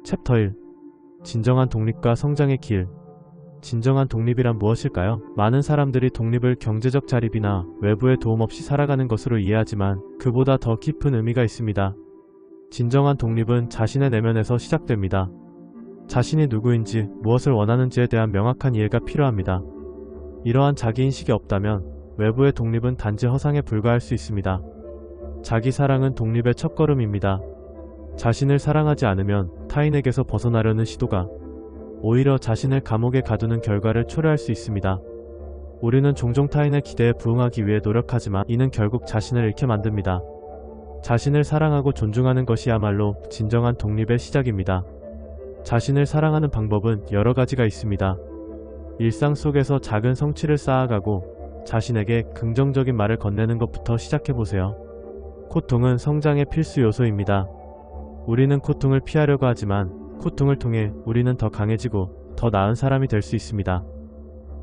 챕터 1. 진정한 독립과 성장의 길. 진정한 독립이란 무엇일까요? 많은 사람들이 독립을 경제적 자립이나 외부의 도움 없이 살아가는 것으로 이해하지만 그보다 더 깊은 의미가 있습니다. 진정한 독립은 자신의 내면에서 시작됩니다. 자신이 누구인지, 무엇을 원하는지에 대한 명확한 이해가 필요합니다. 이러한 자기인식이 없다면 외부의 독립은 단지 허상에 불과할 수 있습니다. 자기 사랑은 독립의 첫걸음입니다. 자신을 사랑하지 않으면 타인에게서 벗어나려는 시도가 오히려 자신을 감옥에 가두는 결과를 초래할 수 있습니다. 우리는 종종 타인의 기대에 부응하기 위해 노력하지만 이는 결국 자신을 잃게 만듭니다. 자신을 사랑하고 존중하는 것이야말로 진정한 독립의 시작입니다. 자신을 사랑하는 방법은 여러 가지가 있습니다. 일상 속에서 작은 성취를 쌓아가고 자신에게 긍정적인 말을 건네는 것부터 시작해보세요. 고통은 성장의 필수 요소입니다. 우리는 고통을 피하려고 하지만 고통을 통해 우리는 더 강해지고 더 나은 사람이 될 수 있습니다.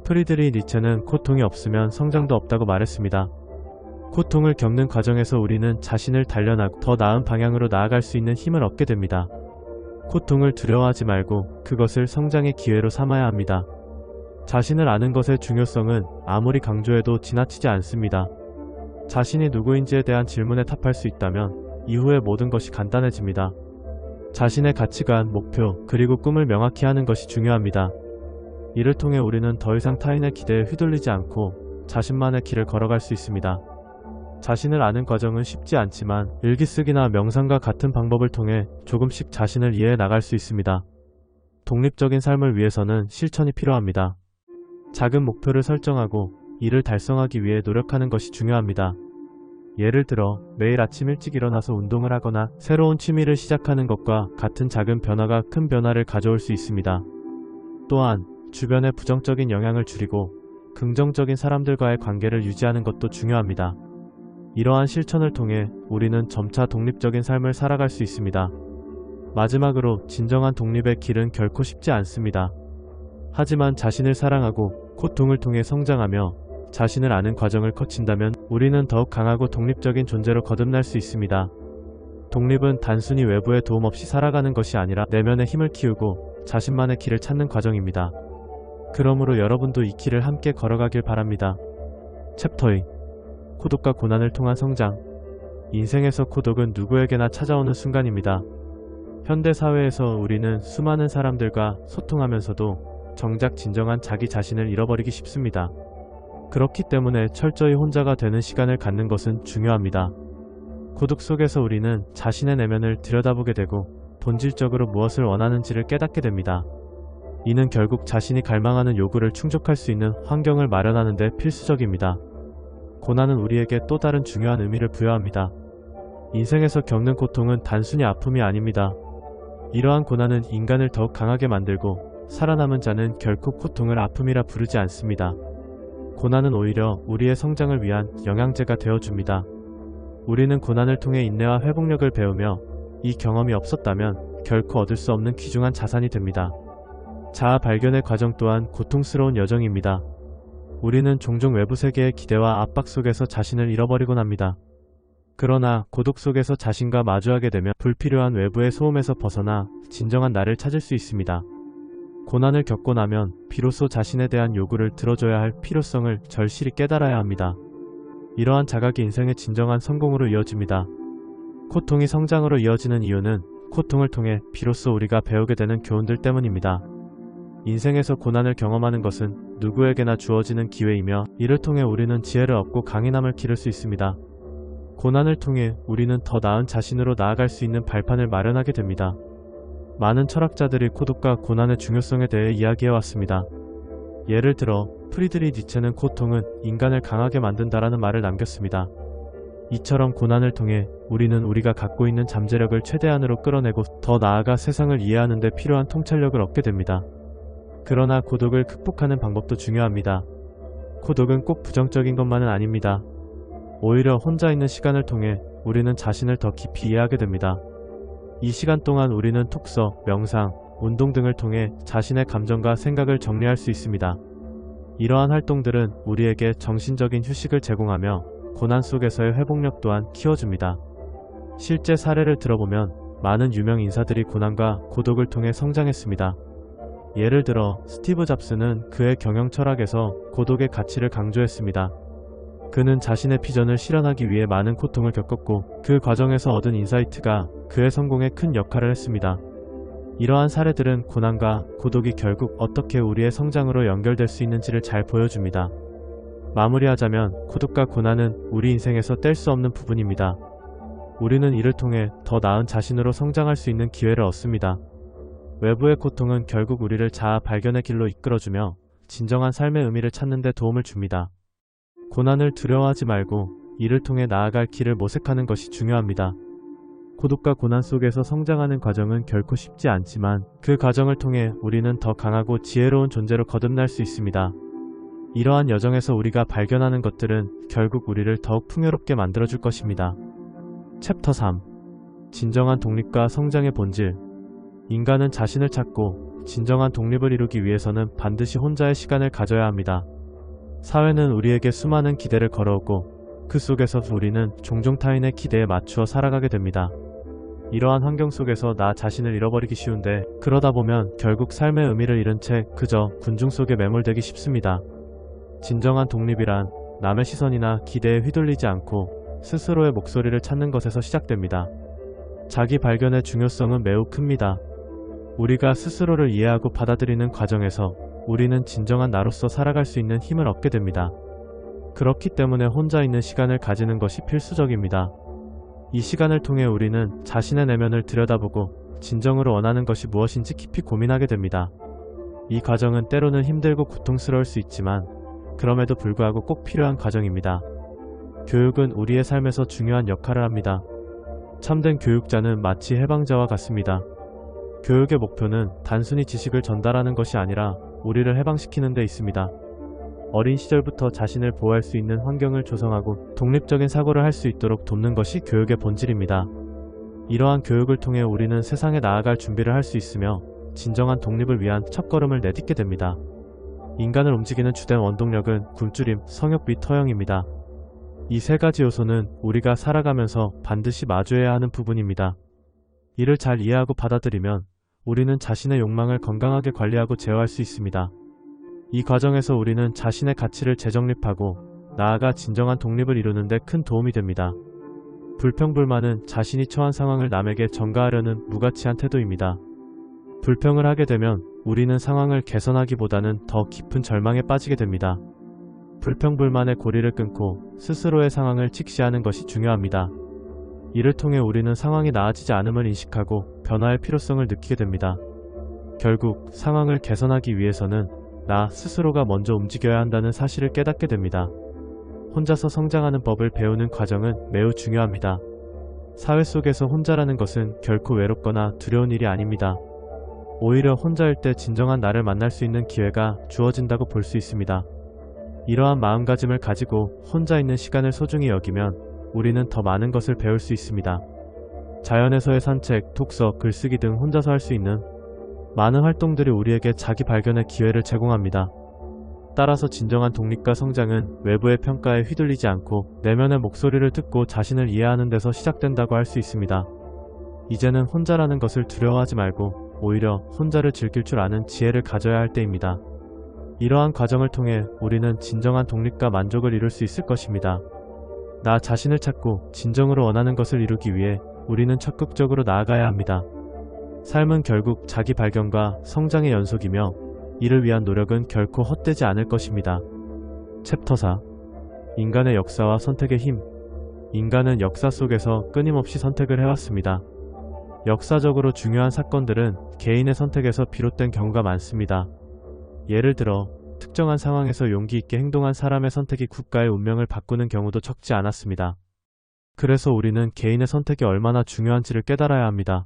프리드리히 니체는 고통이 없으면 성장도 없다고 말했습니다. 고통을 겪는 과정에서 우리는 자신을 단련하고 더 나은 방향으로 나아갈 수 있는 힘을 얻게 됩니다. 고통을 두려워하지 말고 그것을 성장의 기회로 삼아야 합니다. 자신을 아는 것의 중요성은 아무리 강조해도 지나치지 않습니다. 자신이 누구인지에 대한 질문에 답할 수 있다면 이후의 모든 것이 간단해집니다. 자신의 가치관, 목표, 그리고 꿈을 명확히 하는 것이 중요합니다. 이를 통해 우리는 더 이상 타인의 기대에 휘둘리지 않고 자신만의 길을 걸어갈 수 있습니다. 자신을 아는 과정은 쉽지 않지만 일기쓰기나 명상과 같은 방법을 통해 조금씩 자신을 이해해 나갈 수 있습니다. 독립적인 삶을 위해서는 실천이 필요합니다. 작은 목표를 설정하고 이를 달성하기 위해 노력하는 것이 중요합니다. 예를 들어 매일 아침 일찍 일어나서 운동을 하거나 새로운 취미를 시작하는 것과 같은 작은 변화가 큰 변화를 가져올 수 있습니다. 또한 주변의 부정적인 영향을 줄이고 긍정적인 사람들과의 관계를 유지하는 것도 중요합니다. 이러한 실천을 통해 우리는 점차 독립적인 삶을 살아갈 수 있습니다. 마지막으로 진정한 독립의 길은 결코 쉽지 않습니다. 하지만 자신을 사랑하고 고통을 통해 성장하며 자신을 아는 과정을 거친다면 우리는 더욱 강하고 독립적인 존재로 거듭날 수 있습니다. 독립은 단순히 외부의 도움 없이 살아가는 것이 아니라 내면의 힘을 키우고 자신만의 길을 찾는 과정입니다. 그러므로 여러분도 이 길을 함께 걸어가길 바랍니다. 챕터 2. 고독과 고난을 통한 성장. 인생에서 고독은 누구에게나 찾아오는 순간입니다. 현대사회에서 우리는 수많은 사람들과 소통하면서도 정작 진정한 자기 자신을 잃어버리기 쉽습니다. 그렇기 때문에 철저히 혼자가 되는 시간을 갖는 것은 중요합니다. 고독 속에서 우리는 자신의 내면을 들여다보게 되고 본질적으로 무엇을 원하는지를 깨닫게 됩니다. 이는 결국 자신이 갈망하는 요구를 충족할 수 있는 환경을 마련하는 데 필수적입니다. 고난은 우리에게 또 다른 중요한 의미를 부여합니다. 인생에서 겪는 고통은 단순히 아픔이 아닙니다. 이러한 고난은 인간을 더욱 강하게 만들고 살아남은 자는 결코 고통을 아픔이라 부르지 않습니다. 고난은 오히려 우리의 성장을 위한 영양제가 되어줍니다. 우리는 고난을 통해 인내와 회복력을 배우며 이 경험이 없었다면 결코 얻을 수 없는 귀중한 자산이 됩니다. 자아 발견의 과정 또한 고통스러운 여정입니다. 우리는 종종 외부 세계의 기대와 압박 속에서 자신을 잃어버리곤 합니다. 그러나 고독 속에서 자신과 마주하게 되면 불필요한 외부의 소음에서 벗어나 진정한 나를 찾을 수 있습니다. 고난을 겪고 나면 비로소 자신에 대한 요구를 들어줘야 할 필요성을 절실히 깨달아야 합니다. 이러한 자각이 인생의 진정한 성공으로 이어집니다. 고통이 성장으로 이어지는 이유는 고통을 통해 비로소 우리가 배우게 되는 교훈들 때문입니다. 인생에서 고난을 경험하는 것은 누구에게나 주어지는 기회이며 이를 통해 우리는 지혜를 얻고 강인함을 기를 수 있습니다. 고난을 통해 우리는 더 나은 자신으로 나아갈 수 있는 발판을 마련하게 됩니다. 많은 철학자들이 고독과 고난의 중요성에 대해 이야기해왔습니다. 예를 들어 프리드리히 니체는 고통은 인간을 강하게 만든다라는 말을 남겼습니다. 이처럼 고난을 통해 우리는 우리가 갖고 있는 잠재력을 최대한으로 끌어내고 더 나아가 세상을 이해하는 데 필요한 통찰력을 얻게 됩니다. 그러나 고독을 극복하는 방법도 중요합니다. 고독은 꼭 부정적인 것만은 아닙니다. 오히려 혼자 있는 시간을 통해 우리는 자신을 더 깊이 이해하게 됩니다. 이 시간 동안 우리는 독서, 명상, 운동 등을 통해 자신의 감정과 생각을 정리할 수 있습니다. 이러한 활동들은 우리에게 정신적인 휴식을 제공하며 고난 속에서의 회복력 또한 키워줍니다. 실제 사례를 들어보면 많은 유명 인사들이 고난과 고독을 통해 성장했습니다. 예를 들어 스티브 잡스는 그의 경영 철학에서 고독의 가치를 강조했습니다. 그는 자신의 비전을 실현하기 위해 많은 고통을 겪었고 그 과정에서 얻은 인사이트가 그의 성공에 큰 역할을 했습니다. 이러한 사례들은 고난과 고독이 결국 어떻게 우리의 성장으로 연결될 수 있는지를 잘 보여줍니다. 마무리하자면 고독과 고난은 우리 인생에서 뗄 수 없는 부분입니다. 우리는 이를 통해 더 나은 자신으로 성장할 수 있는 기회를 얻습니다. 외부의 고통은 결국 우리를 자아 발견의 길로 이끌어주며 진정한 삶의 의미를 찾는 데 도움을 줍니다. 고난을 두려워하지 말고 이를 통해 나아갈 길을 모색하는 것이 중요합니다. 고독과 고난 속에서 성장하는 과정은 결코 쉽지 않지만 그 과정을 통해 우리는 더 강하고 지혜로운 존재로 거듭날 수 있습니다. 이러한 여정에서 우리가 발견하는 것들은 결국 우리를 더욱 풍요롭게 만들어줄 것입니다. 챕터 3. 진정한 독립과 성장의 본질. 인간은 자신을 찾고 진정한 독립을 이루기 위해서는 반드시 혼자의 시간을 가져야 합니다. 사회는 우리에게 수많은 기대를 걸어오고 그 속에서 우리는 종종 타인의 기대에 맞추어 살아가게 됩니다. 이러한 환경 속에서 나 자신을 잃어버리기 쉬운데 그러다 보면 결국 삶의 의미를 잃은 채 그저 군중 속에 매몰되기 쉽습니다. 진정한 독립이란 남의 시선이나 기대에 휘둘리지 않고 스스로의 목소리를 찾는 것에서 시작됩니다. 자기 발견의 중요성은 매우 큽니다. 우리가 스스로를 이해하고 받아들이는 과정에서 우리는 진정한 나로서 살아갈 수 있는 힘을 얻게 됩니다. 그렇기 때문에 혼자 있는 시간을 가지는 것이 필수적입니다. 이 시간을 통해 우리는 자신의 내면을 들여다보고 진정으로 원하는 것이 무엇인지 깊이 고민하게 됩니다. 이 과정은 때로는 힘들고 고통스러울 수 있지만 그럼에도 불구하고 꼭 필요한 과정입니다. 교육은 우리의 삶에서 중요한 역할을 합니다. 참된 교육자는 마치 해방자와 같습니다. 교육의 목표는 단순히 지식을 전달하는 것이 아니라 우리를 해방시키는 데 있습니다. 어린 시절부터 자신을 보호할 수 있는 환경을 조성하고 독립적인 사고를 할 수 있도록 돕는 것이 교육의 본질입니다. 이러한 교육을 통해 우리는 세상에 나아갈 준비를 할 수 있으며 진정한 독립을 위한 첫걸음을 내딛게 됩니다. 인간을 움직이는 주된 원동력은 굶주림, 성욕 및 허영입니다. 이 세 가지 요소는 우리가 살아가면서 반드시 마주해야 하는 부분입니다. 이를 잘 이해하고 받아들이면 우리는 자신의 욕망을 건강하게 관리하고 제어할 수 있습니다. 이 과정에서 우리는 자신의 가치를 재정립하고 나아가 진정한 독립을 이루는 데 큰 도움이 됩니다. 불평불만은 자신이 처한 상황을 남에게 전가하려는 무가치한 태도입니다. 불평을 하게 되면 우리는 상황을 개선하기보다는 더 깊은 절망에 빠지게 됩니다. 불평불만의 고리를 끊고 스스로의 상황을 직시하는 것이 중요합니다. 이를 통해 우리는 상황이 나아지지 않음을 인식하고 변화의 필요성을 느끼게 됩니다. 결국 상황을 개선하기 위해서는 나 스스로가 먼저 움직여야 한다는 사실을 깨닫게 됩니다. 혼자서 성장하는 법을 배우는 과정은 매우 중요합니다. 사회 속에서 혼자라는 것은 결코 외롭거나 두려운 일이 아닙니다. 오히려 혼자일 때 진정한 나를 만날 수 있는 기회가 주어진다고 볼 수 있습니다. 이러한 마음가짐을 가지고 혼자 있는 시간을 소중히 여기면 우리는 더 많은 것을 배울 수 있습니다. 자연에서의 산책, 독서, 글쓰기 등 혼자서 할 수 있는 많은 활동들이 우리에게 자기 발견의 기회를 제공합니다. 따라서 진정한 독립과 성장은 외부의 평가에 휘둘리지 않고 내면의 목소리를 듣고 자신을 이해하는 데서 시작된다고 할 수 있습니다. 이제는 혼자라는 것을 두려워하지 말고 오히려 혼자를 즐길 줄 아는 지혜를 가져야 할 때입니다. 이러한 과정을 통해 우리는 진정한 독립과 만족을 이룰 수 있을 것입니다. 나 자신을 찾고 진정으로 원하는 것을 이루기 위해 우리는 적극적으로 나아가야 합니다. 삶은 결국 자기 발견과 성장의 연속이며 이를 위한 노력은 결코 헛되지 않을 것입니다. 챕터 4. 인간의 역사와 선택의 힘. 인간은 역사 속에서 끊임없이 선택을 해왔습니다. 역사적으로 중요한 사건들은 개인의 선택에서 비롯된 경우가 많습니다. 예를 들어 특정한 상황에서 용기 있게 행동한 사람의 선택이 국가의 운명을 바꾸는 경우도 적지 않았습니다. 그래서 우리는 개인의 선택이 얼마나 중요한지를 깨달아야 합니다.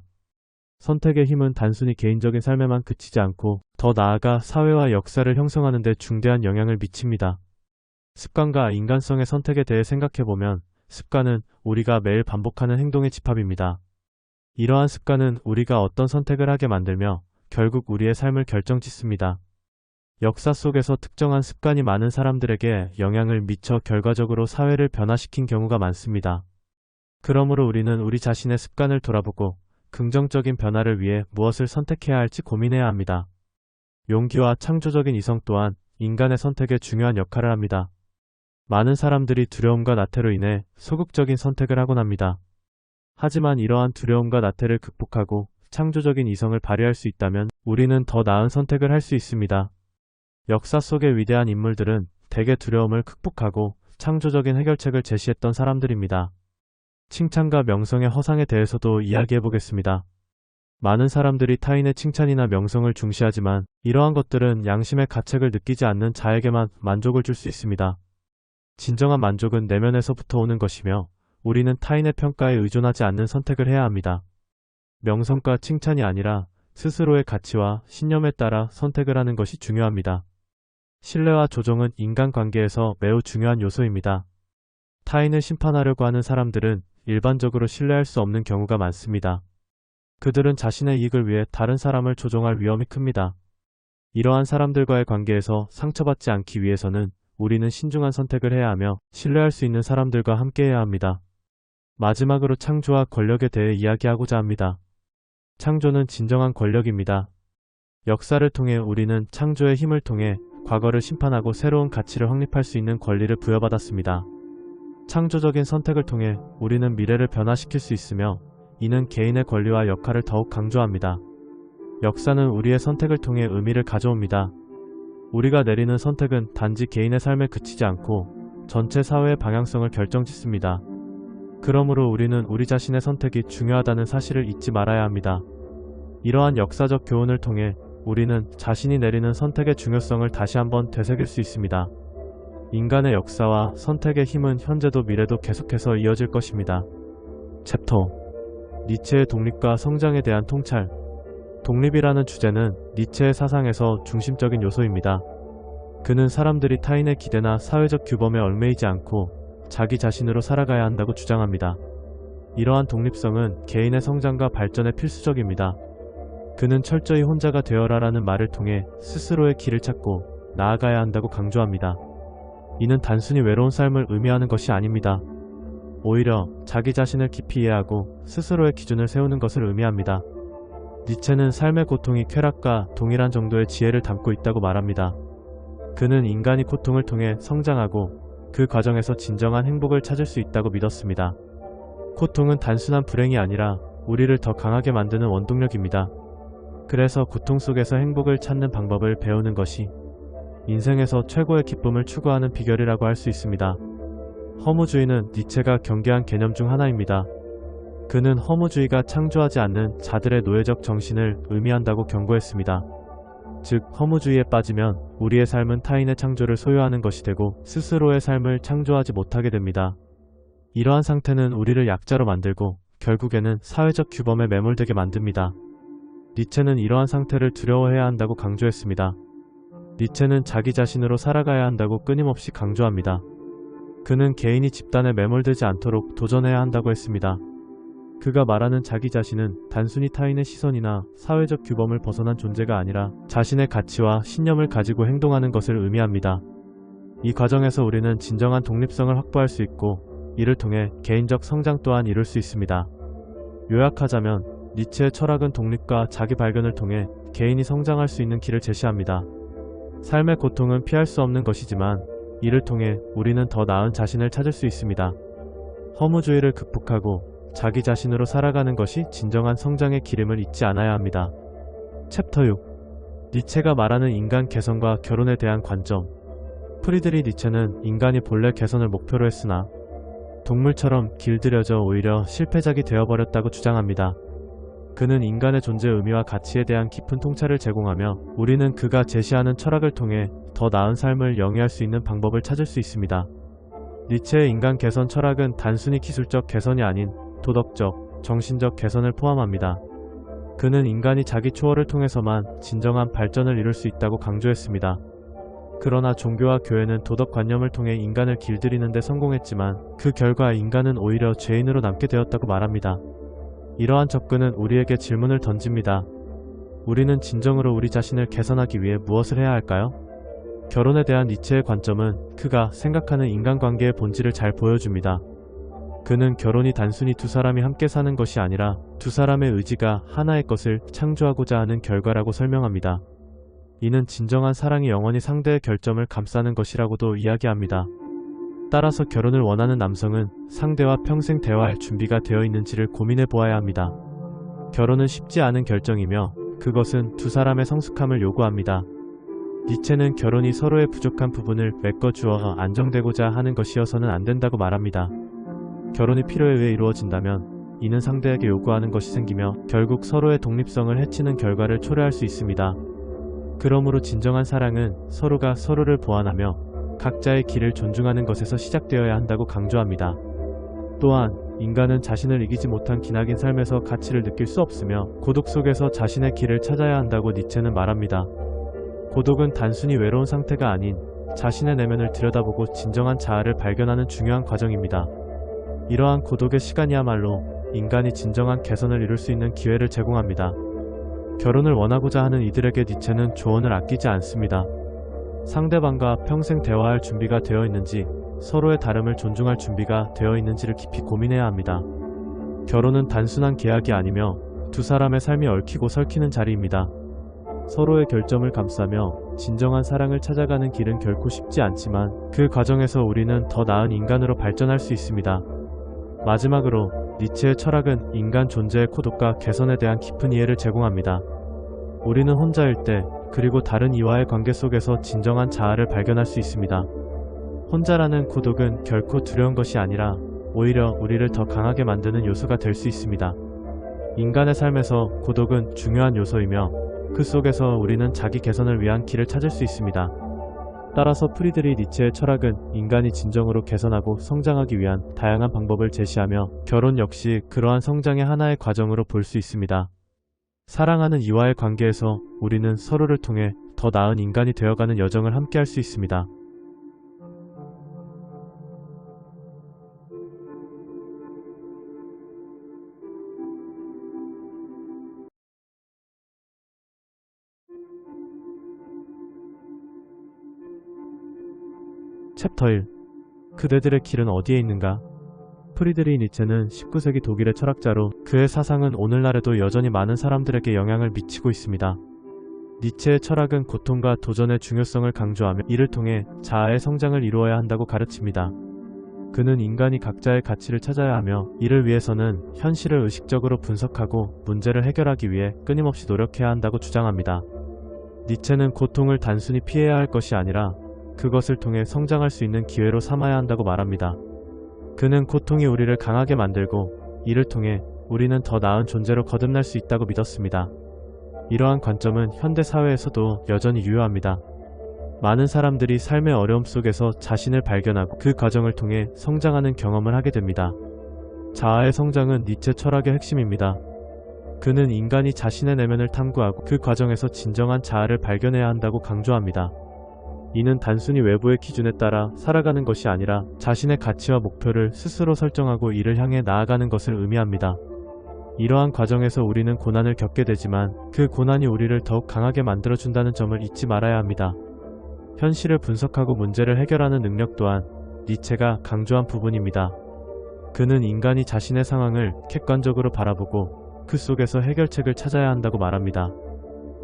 선택의 힘은 단순히 개인적인 삶에만 그치지 않고 더 나아가 사회와 역사를 형성하는 데 중대한 영향을 미칩니다. 습관과 인간성의 선택에 대해 생각해보면 습관은 우리가 매일 반복하는 행동의 집합입니다. 이러한 습관은 우리가 어떤 선택을 하게 만들며 결국 우리의 삶을 결정짓습니다. 역사 속에서 특정한 습관이 많은 사람들에게 영향을 미쳐 결과적으로 사회를 변화시킨 경우가 많습니다. 그러므로 우리는 우리 자신의 습관을 돌아보고 긍정적인 변화를 위해 무엇을 선택해야 할지 고민해야 합니다. 용기와 창조적인 이성 또한 인간의 선택에 중요한 역할을 합니다. 많은 사람들이 두려움과 나태로 인해 소극적인 선택을 하곤 합니다. 하지만 이러한 두려움과 나태를 극복하고 창조적인 이성을 발휘할 수 있다면 우리는 더 나은 선택을 할 수 있습니다. 역사 속의 위대한 인물들은 대개 두려움을 극복하고 창조적인 해결책을 제시했던 사람들입니다. 칭찬과 명성의 허상에 대해서도 이야기해 보겠습니다. 많은 사람들이 타인의 칭찬이나 명성을 중시하지만 이러한 것들은 양심의 가책을 느끼지 않는 자에게만 만족을 줄 수 있습니다. 진정한 만족은 내면에서부터 오는 것이며 우리는 타인의 평가에 의존하지 않는 선택을 해야 합니다. 명성과 칭찬이 아니라 스스로의 가치와 신념에 따라 선택을 하는 것이 중요합니다. 신뢰와 조종은 인간관계에서 매우 중요한 요소입니다. 타인을 심판하려고 하는 사람들은 일반적으로 신뢰할 수 없는 경우가 많습니다. 그들은 자신의 이익을 위해 다른 사람을 조종할 위험이 큽니다. 이러한 사람들과의 관계에서 상처받지 않기 위해서는 우리는 신중한 선택을 해야 하며 신뢰할 수 있는 사람들과 함께해야 합니다. 마지막으로 창조와 권력에 대해 이야기하고자 합니다. 창조는 진정한 권력입니다. 역사를 통해 우리는 창조의 힘을 통해 과거를 심판하고 새로운 가치를 확립할 수 있는 권리를 부여받았습니다. 창조적인 선택을 통해 우리는 미래를 변화시킬 수 있으며 이는 개인의 권리와 역할을 더욱 강조합니다. 역사는 우리의 선택을 통해 의미를 가져옵니다. 우리가 내리는 선택은 단지 개인의 삶에 그치지 않고 전체 사회의 방향성을 결정짓습니다. 그러므로 우리는 우리 자신의 선택이 중요하다는 사실을 잊지 말아야 합니다. 이러한 역사적 교훈을 통해 우리는 자신이 내리는 선택의 중요성을 다시 한번 되새길 수 있습니다. 인간의 역사와 선택의 힘은 현재도 미래도 계속해서 이어질 것입니다. 챕터 니체의 독립과 성장에 대한 통찰. 독립이라는 주제는 니체의 사상에서 중심적인 요소입니다. 그는 사람들이 타인의 기대나 사회적 규범에 얽매이지 않고 자기 자신으로 살아가야 한다고 주장합니다. 이러한 독립성은 개인의 성장과 발전에 필수적입니다. 그는 철저히 혼자가 되어라라는 말을 통해 스스로의 길을 찾고 나아가야 한다고 강조합니다. 이는 단순히 외로운 삶을 의미하는 것이 아닙니다. 오히려 자기 자신을 깊이 이해하고 스스로의 기준을 세우는 것을 의미합니다. 니체는 삶의 고통이 쾌락과 동일한 정도의 지혜를 담고 있다고 말합니다. 그는 인간이 고통을 통해 성장하고 그 과정에서 진정한 행복을 찾을 수 있다고 믿었습니다. 고통은 단순한 불행이 아니라 우리를 더 강하게 만드는 원동력입니다. 그래서 고통 속에서 행복을 찾는 방법을 배우는 것이 인생에서 최고의 기쁨을 추구하는 비결이라고 할 수 있습니다. 허무주의는 니체가 경계한 개념 중 하나입니다. 그는 허무주의가 창조하지 않는 자들의 노예적 정신을 의미한다고 경고했습니다. 즉, 허무주의에 빠지면 우리의 삶은 타인의 창조를 소유하는 것이 되고 스스로의 삶을 창조하지 못하게 됩니다. 이러한 상태는 우리를 약자로 만들고 결국에는 사회적 규범에 매몰되게 만듭니다. 니체는 이러한 상태를 두려워해야 한다고 강조했습니다. 니체는 자기 자신으로 살아가야 한다고 끊임없이 강조합니다. 그는 개인이 집단에 매몰되지 않도록 도전해야 한다고 했습니다. 그가 말하는 자기 자신은 단순히 타인의 시선이나 사회적 규범을 벗어난 존재가 아니라 자신의 가치와 신념을 가지고 행동하는 것을 의미합니다. 이 과정에서 우리는 진정한 독립성을 확보할 수 있고 이를 통해 개인적 성장 또한 이룰 수 있습니다. 요약하자면 니체의 철학은 독립과 자기 발견을 통해 개인이 성장할 수 있는 길을 제시합니다. 삶의 고통은 피할 수 없는 것이지만 이를 통해 우리는 더 나은 자신을 찾을 수 있습니다. 허무주의를 극복하고 자기 자신으로 살아가는 것이 진정한 성장의 기름을 잊지 않아야 합니다. 챕터 6. 니체가 말하는 인간 개선과 결혼에 대한 관점. 프리드리 니체는 인간이 본래 개선을 목표로 했으나 동물처럼 길들여져 오히려 실패작이 되어버렸다고 주장합니다. 그는 인간의 존재 의미와 가치에 대한 깊은 통찰을 제공하며 우리는 그가 제시하는 철학을 통해 더 나은 삶을 영위할 수 있는 방법을 찾을 수 있습니다. 니체의 인간 개선 철학은 단순히 기술적 개선이 아닌 도덕적, 정신적 개선을 포함합니다. 그는 인간이 자기 초월을 통해서만 진정한 발전을 이룰 수 있다고 강조했습니다. 그러나 종교와 교회는 도덕관념을 통해 인간을 길들이는 데 성공했지만 그 결과 인간은 오히려 죄인으로 남게 되었다고 말합니다. 이러한 접근은 우리에게 질문을 던집니다. 우리는 진정으로 우리 자신을 개선하기 위해 무엇을 해야 할까요? 결혼에 대한 니체의 관점은 그가 생각하는 인간관계의 본질을 잘 보여줍니다. 그는 결혼이 단순히 두 사람이 함께 사는 것이 아니라 두 사람의 의지가 하나의 것을 창조하고자 하는 결과라고 설명합니다. 이는 진정한 사랑이 영원히 상대의 결점을 감싸는 것이라고도 이야기합니다. 따라서 결혼을 원하는 남성은 상대와 평생 대화할 준비가 되어 있는지를 고민해 보아야 합니다. 결혼은 쉽지 않은 결정이며 그것은 두 사람의 성숙함을 요구합니다. 니체는 결혼이 서로의 부족한 부분을 메꿔주어 안정되고자 하는 것이어서는 안 된다고 말합니다. 결혼이 필요에 의해 이루어진다면 이는 상대에게 요구하는 것이 생기며 결국 서로의 독립성을 해치는 결과를 초래할 수 있습니다. 그러므로 진정한 사랑은 서로가 서로를 보완하며 각자의 길을 존중하는 것에서 시작되어야 한다고 강조합니다. 또한 인간은 자신을 이기지 못한 기나긴 삶에서 가치를 느낄 수 없으며 고독 속에서 자신의 길을 찾아야 한다고 니체는 말합니다. 고독은 단순히 외로운 상태가 아닌 자신의 내면을 들여다보고 진정한 자아를 발견하는 중요한 과정입니다. 이러한 고독의 시간이야말로 인간이 진정한 개선을 이룰 수 있는 기회를 제공합니다. 결혼을 원하고자 하는 이들에게 니체는 조언을 아끼지 않습니다. 상대방과 평생 대화할 준비가 되어 있는지, 서로의 다름을 존중할 준비가 되어 있는지를 깊이 고민해야 합니다. 결혼은 단순한 계약이 아니며 두 사람의 삶이 얽히고 설키는 자리입니다. 서로의 결점을 감싸며 진정한 사랑을 찾아가는 길은 결코 쉽지 않지만 그 과정에서 우리는 더 나은 인간으로 발전할 수 있습니다. 마지막으로 니체의 철학은 인간 존재의 고독과 개선에 대한 깊은 이해를 제공합니다. 우리는 혼자일 때 그리고 다른 이와의 관계 속에서 진정한 자아를 발견할 수 있습니다. 혼자라는 고독은 결코 두려운 것이 아니라 오히려 우리를 더 강하게 만드는 요소가 될 수 있습니다. 인간의 삶에서 고독은 중요한 요소이며 그 속에서 우리는 자기 개선을 위한 길을 찾을 수 있습니다. 따라서 프리드리 니체의 철학은 인간이 진정으로 개선하고 성장하기 위한 다양한 방법을 제시하며 결혼 역시 그러한 성장의 하나의 과정으로 볼 수 있습니다. 사랑하는 이와의 관계에서 우리는 서로를 통해 더 나은 인간이 되어가는 여정을 함께 할 수 있습니다. 챕터 1. 그대들의 길은 어디에 있는가? 프리드리히 니체는 19세기 독일의 철학자로 그의 사상은 오늘날에도 여전히 많은 사람들에게 영향을 미치고 있습니다. 니체의 철학은 고통과 도전의 중요성을 강조하며 이를 통해 자아의 성장을 이루어야 한다고 가르칩니다. 그는 인간이 각자의 가치를 찾아야 하며 이를 위해서는 현실을 의식적으로 분석하고 문제를 해결하기 위해 끊임없이 노력해야 한다고 주장합니다. 니체는 고통을 단순히 피해야 할 것이 아니라 그것을 통해 성장할 수 있는 기회로 삼아야 한다고 말합니다. 그는 고통이 우리를 강하게 만들고 이를 통해 우리는 더 나은 존재로 거듭날 수 있다고 믿었습니다. 이러한 관점은 현대 사회에서도 여전히 유효합니다. 많은 사람들이 삶의 어려움 속에서 자신을 발견하고 그 과정을 통해 성장하는 경험을 하게 됩니다. 자아의 성장은 니체 철학의 핵심입니다. 그는 인간이 자신의 내면을 탐구하고 그 과정에서 진정한 자아를 발견해야 한다고 강조합니다. 이는 단순히 외부의 기준에 따라 살아가는 것이 아니라 자신의 가치와 목표를 스스로 설정하고 이를 향해 나아가는 것을 의미합니다. 이러한 과정에서 우리는 고난을 겪게 되지만 그 고난이 우리를 더욱 강하게 만들어준다는 점을 잊지 말아야 합니다. 현실을 분석하고 문제를 해결하는 능력 또한 니체가 강조한 부분입니다. 그는 인간이 자신의 상황을 객관적으로 바라보고 그 속에서 해결책을 찾아야 한다고 말합니다.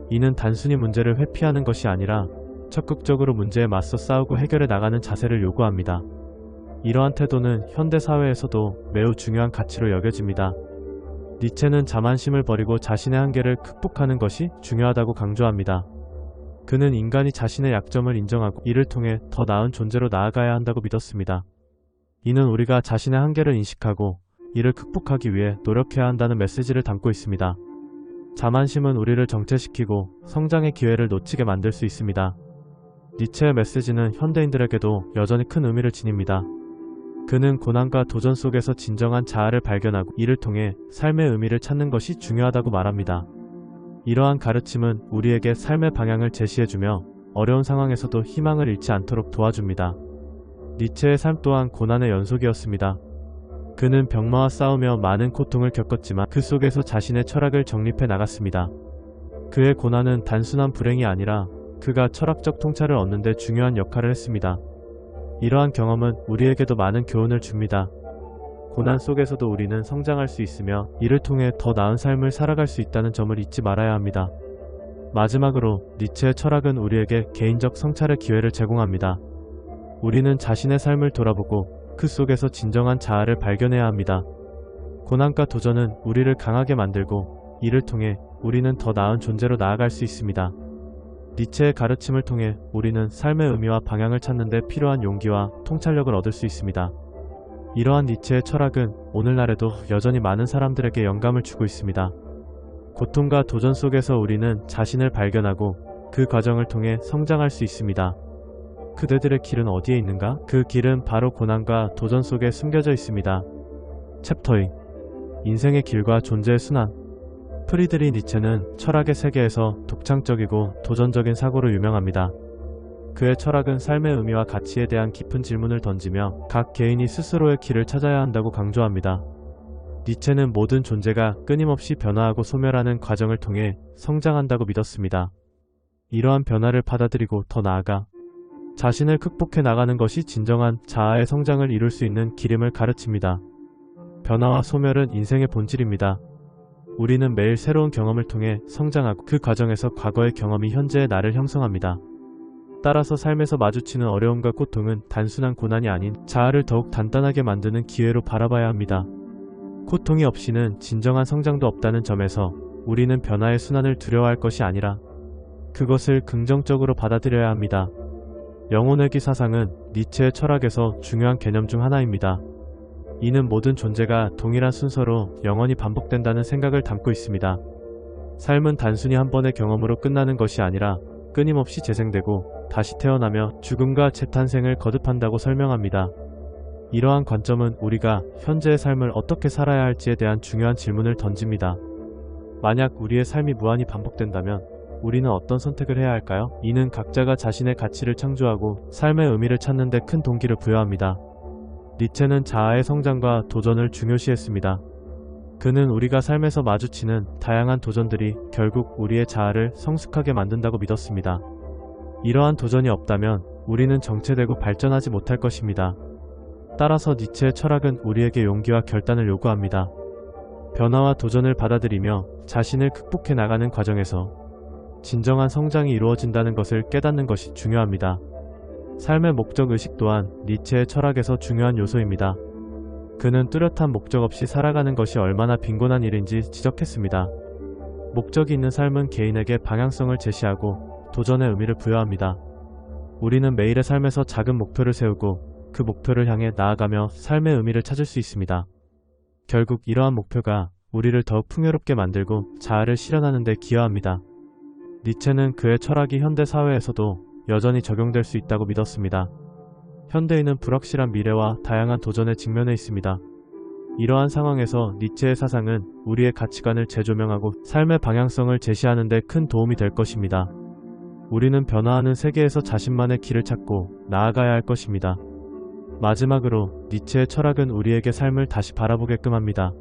이는 단순히 문제를 회피하는 것이 아니라 적극적으로 문제에 맞서 싸우고 해결해 나가는 자세를 요구합니다. 이러한 태도는 현대 사회에서도 매우 중요한 가치로 여겨집니다. 니체는 자만심을 버리고 자신의 한계를 극복하는 것이 중요하다고 강조합니다. 그는 인간이 자신의 약점을 인정하고 이를 통해 더 나은 존재로 나아가야 한다고 믿었습니다. 이는 우리가 자신의 한계를 인식하고 이를 극복하기 위해 노력해야 한다는 메시지를 담고 있습니다. 자만심은 우리를 정체시키고 성장의 기회를 놓치게 만들 수 있습니다. 니체의 메시지는 현대인들에게도 여전히 큰 의미를 지닙니다. 그는 고난과 도전 속에서 진정한 자아를 발견하고 이를 통해 삶의 의미를 찾는 것이 중요하다고 말합니다. 이러한 가르침은 우리에게 삶의 방향을 제시해주며 어려운 상황에서도 희망을 잃지 않도록 도와줍니다. 니체의 삶 또한 고난의 연속이었습니다. 그는 병마와 싸우며 많은 고통을 겪었지만 그 속에서 자신의 철학을 정립해 나갔습니다. 그의 고난은 단순한 불행이 아니라 그가 철학적 통찰을 얻는 데 중요한 역할을 했습니다. 이러한 경험은 우리에게도 많은 교훈을 줍니다. 고난 속에서도 우리는 성장할 수 있으며 이를 통해 더 나은 삶을 살아갈 수 있다는 점을 잊지 말아야 합니다. 마지막으로 니체의 철학은 우리에게 개인적 성찰의 기회를 제공합니다. 우리는 자신의 삶을 돌아보고 그 속에서 진정한 자아를 발견해야 합니다. 고난과 도전은 우리를 강하게 만들고 이를 통해 우리는 더 나은 존재로 나아갈 수 있습니다. 니체의 가르침을 통해 우리는 삶의 의미와 방향을 찾는 데 필요한 용기와 통찰력을 얻을 수 있습니다. 이러한 니체의 철학은 오늘날에도 여전히 많은 사람들에게 영감을 주고 있습니다. 고통과 도전 속에서 우리는 자신을 발견하고 그 과정을 통해 성장할 수 있습니다. 그대들의 길은 어디에 있는가? 그 길은 바로 고난과 도전 속에 숨겨져 있습니다. 챕터 2. 인생의 길과 존재의 순환. 프리드리 니체는 철학의 세계에서 독창적이고 도전적인 사고로 유명합니다. 그의 철학은 삶의 의미와 가치에 대한 깊은 질문을 던지며 각 개인이 스스로의 길을 찾아야 한다고 강조합니다. 니체는 모든 존재가 끊임없이 변화하고 소멸하는 과정을 통해 성장한다고 믿었습니다. 이러한 변화를 받아들이고 더 나아가 자신을 극복해 나가는 것이 진정한 자아의 성장을 이룰 수 있는 길임을 가르칩니다. 변화와 소멸은 인생의 본질입니다. 우리는 매일 새로운 경험을 통해 성장하고 그 과정에서 과거의 경험이 현재의 나를 형성합니다. 따라서 삶에서 마주치는 어려움과 고통은 단순한 고난이 아닌 자아를 더욱 단단하게 만드는 기회로 바라봐야 합니다. 고통이 없이는 진정한 성장도 없다는 점에서 우리는 변화의 순환을 두려워할 것이 아니라 그것을 긍정적으로 받아들여야 합니다. 영혼회귀 사상은 니체의 철학에서 중요한 개념 중 하나입니다. 이는 모든 존재가 동일한 순서로 영원히 반복된다는 생각을 담고 있습니다. 삶은 단순히 한 번의 경험으로 끝나는 것이 아니라 끊임없이 재생되고 다시 태어나며 죽음과 재탄생을 거듭한다고 설명합니다. 이러한 관점은 우리가 현재의 삶을 어떻게 살아야 할지에 대한 중요한 질문을 던집니다. 만약 우리의 삶이 무한히 반복된다면 우리는 어떤 선택을 해야 할까요? 이는 각자가 자신의 가치를 창조하고 삶의 의미를 찾는 데 큰 동기를 부여합니다. 니체는 자아의 성장과 도전을 중요시했습니다. 그는 우리가 삶에서 마주치는 다양한 도전들이 결국 우리의 자아를 성숙하게 만든다고 믿었습니다. 이러한 도전이 없다면 우리는 정체되고 발전하지 못할 것입니다. 따라서 니체의 철학은 우리에게 용기와 결단을 요구합니다. 변화와 도전을 받아들이며 자신을 극복해 나가는 과정에서 진정한 성장이 이루어진다는 것을 깨닫는 것이 중요합니다. 삶의 목적의식 또한 니체의 철학에서 중요한 요소입니다. 그는 뚜렷한 목적 없이 살아가는 것이 얼마나 빈곤한 일인지 지적했습니다. 목적이 있는 삶은 개인에게 방향성을 제시하고 도전의 의미를 부여합니다. 우리는 매일의 삶에서 작은 목표를 세우고 그 목표를 향해 나아가며 삶의 의미를 찾을 수 있습니다. 결국 이러한 목표가 우리를 더욱 풍요롭게 만들고 자아를 실현하는 데 기여합니다. 니체는 그의 철학이 현대 사회에서도 여전히 적용될 수 있다고 믿었습니다. 현대인은 불확실한 미래와 다양한 도전에 직면해 있습니다. 이러한 상황에서 니체의 사상은 우리의 가치관을 재조명하고 삶의 방향성을 제시하는 데 큰 도움이 될 것입니다. 우리는 변화하는 세계에서 자신만의 길을 찾고 나아가야 할 것입니다. 마지막으로 니체의 철학은 우리에게 삶을 다시 바라보게끔 합니다.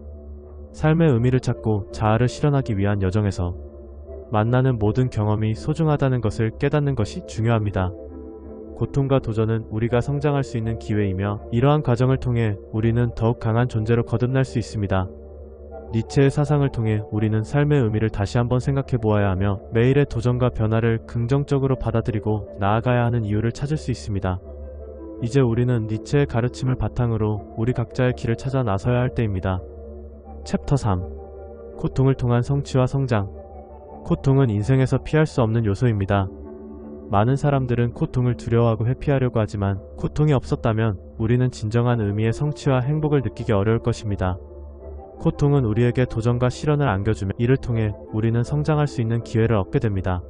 삶의 의미를 찾고 자아를 실현하기 위한 여정에서 만나는 모든 경험이 소중하다는 것을 깨닫는 것이 중요합니다. 고통과 도전은 우리가 성장할 수 있는 기회이며 이러한 과정을 통해 우리는 더욱 강한 존재로 거듭날 수 있습니다. 니체의 사상을 통해 우리는 삶의 의미를 다시 한번 생각해 보아야 하며 매일의 도전과 변화를 긍정적으로 받아들이고 나아가야 하는 이유를 찾을 수 있습니다. 이제 우리는 니체의 가르침을 바탕으로 우리 각자의 길을 찾아 나서야 할 때입니다. 챕터 3. 고통을 통한 성취와 성장. 고통은 인생에서 피할 수 없는 요소입니다. 많은 사람들은 고통을 두려워하고 회피하려고 하지만 고통이 없었다면 우리는 진정한 의미의 성취와 행복을 느끼기 어려울 것입니다. 고통은 우리에게 도전과 실현을 안겨주며 이를 통해 우리는 성장할 수 있는 기회를 얻게 됩니다.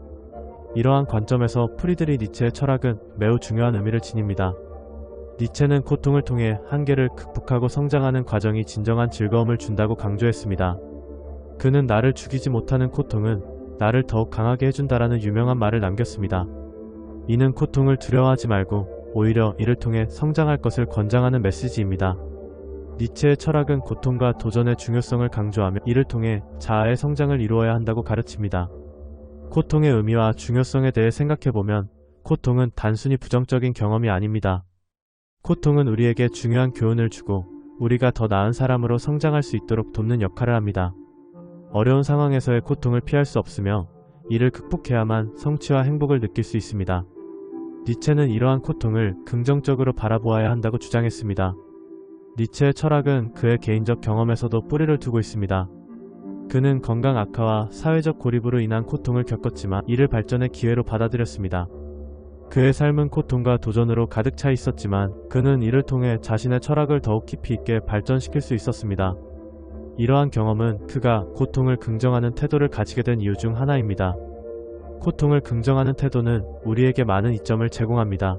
이러한 관점에서 프리드리 니체의 철학은 매우 중요한 의미를 지닙니다. 니체는 고통을 통해 한계를 극복하고 성장하는 과정이 진정한 즐거움을 준다고 강조했습니다. 그는 나를 죽이지 못하는 고통은 나를 더욱 강하게 해준다라는 유명한 말을 남겼습니다. 이는 고통을 두려워하지 말고 오히려 이를 통해 성장할 것을 권장하는 메시지입니다. 니체의 철학은 고통과 도전의 중요성을 강조하며 이를 통해 자아의 성장을 이루어야 한다고 가르칩니다. 고통의 의미와 중요성에 대해 생각해보면 고통은 단순히 부정적인 경험이 아닙니다. 고통은 우리에게 중요한 교훈을 주고 우리가 더 나은 사람으로 성장할 수 있도록 돕는 역할을 합니다. 어려운 상황에서의 고통을 피할 수 없으며 이를 극복해야만 성취와 행복을 느낄 수 있습니다. 니체는 이러한 고통을 긍정적으로 바라보아야 한다고 주장했습니다. 니체의 철학은 그의 개인적 경험에서도 뿌리를 두고 있습니다. 그는 건강 악화와 사회적 고립으로 인한 고통을 겪었지만 이를 발전의 기회로 받아들였습니다. 그의 삶은 고통과 도전으로 가득 차 있었지만 그는 이를 통해 자신의 철학을 더욱 깊이 있게 발전시킬 수 있었습니다. 이러한 경험은 그가 고통을 긍정하는 태도를 가지게 된 이유 중 하나입니다. 고통을 긍정하는 태도는 우리에게 많은 이점을 제공합니다.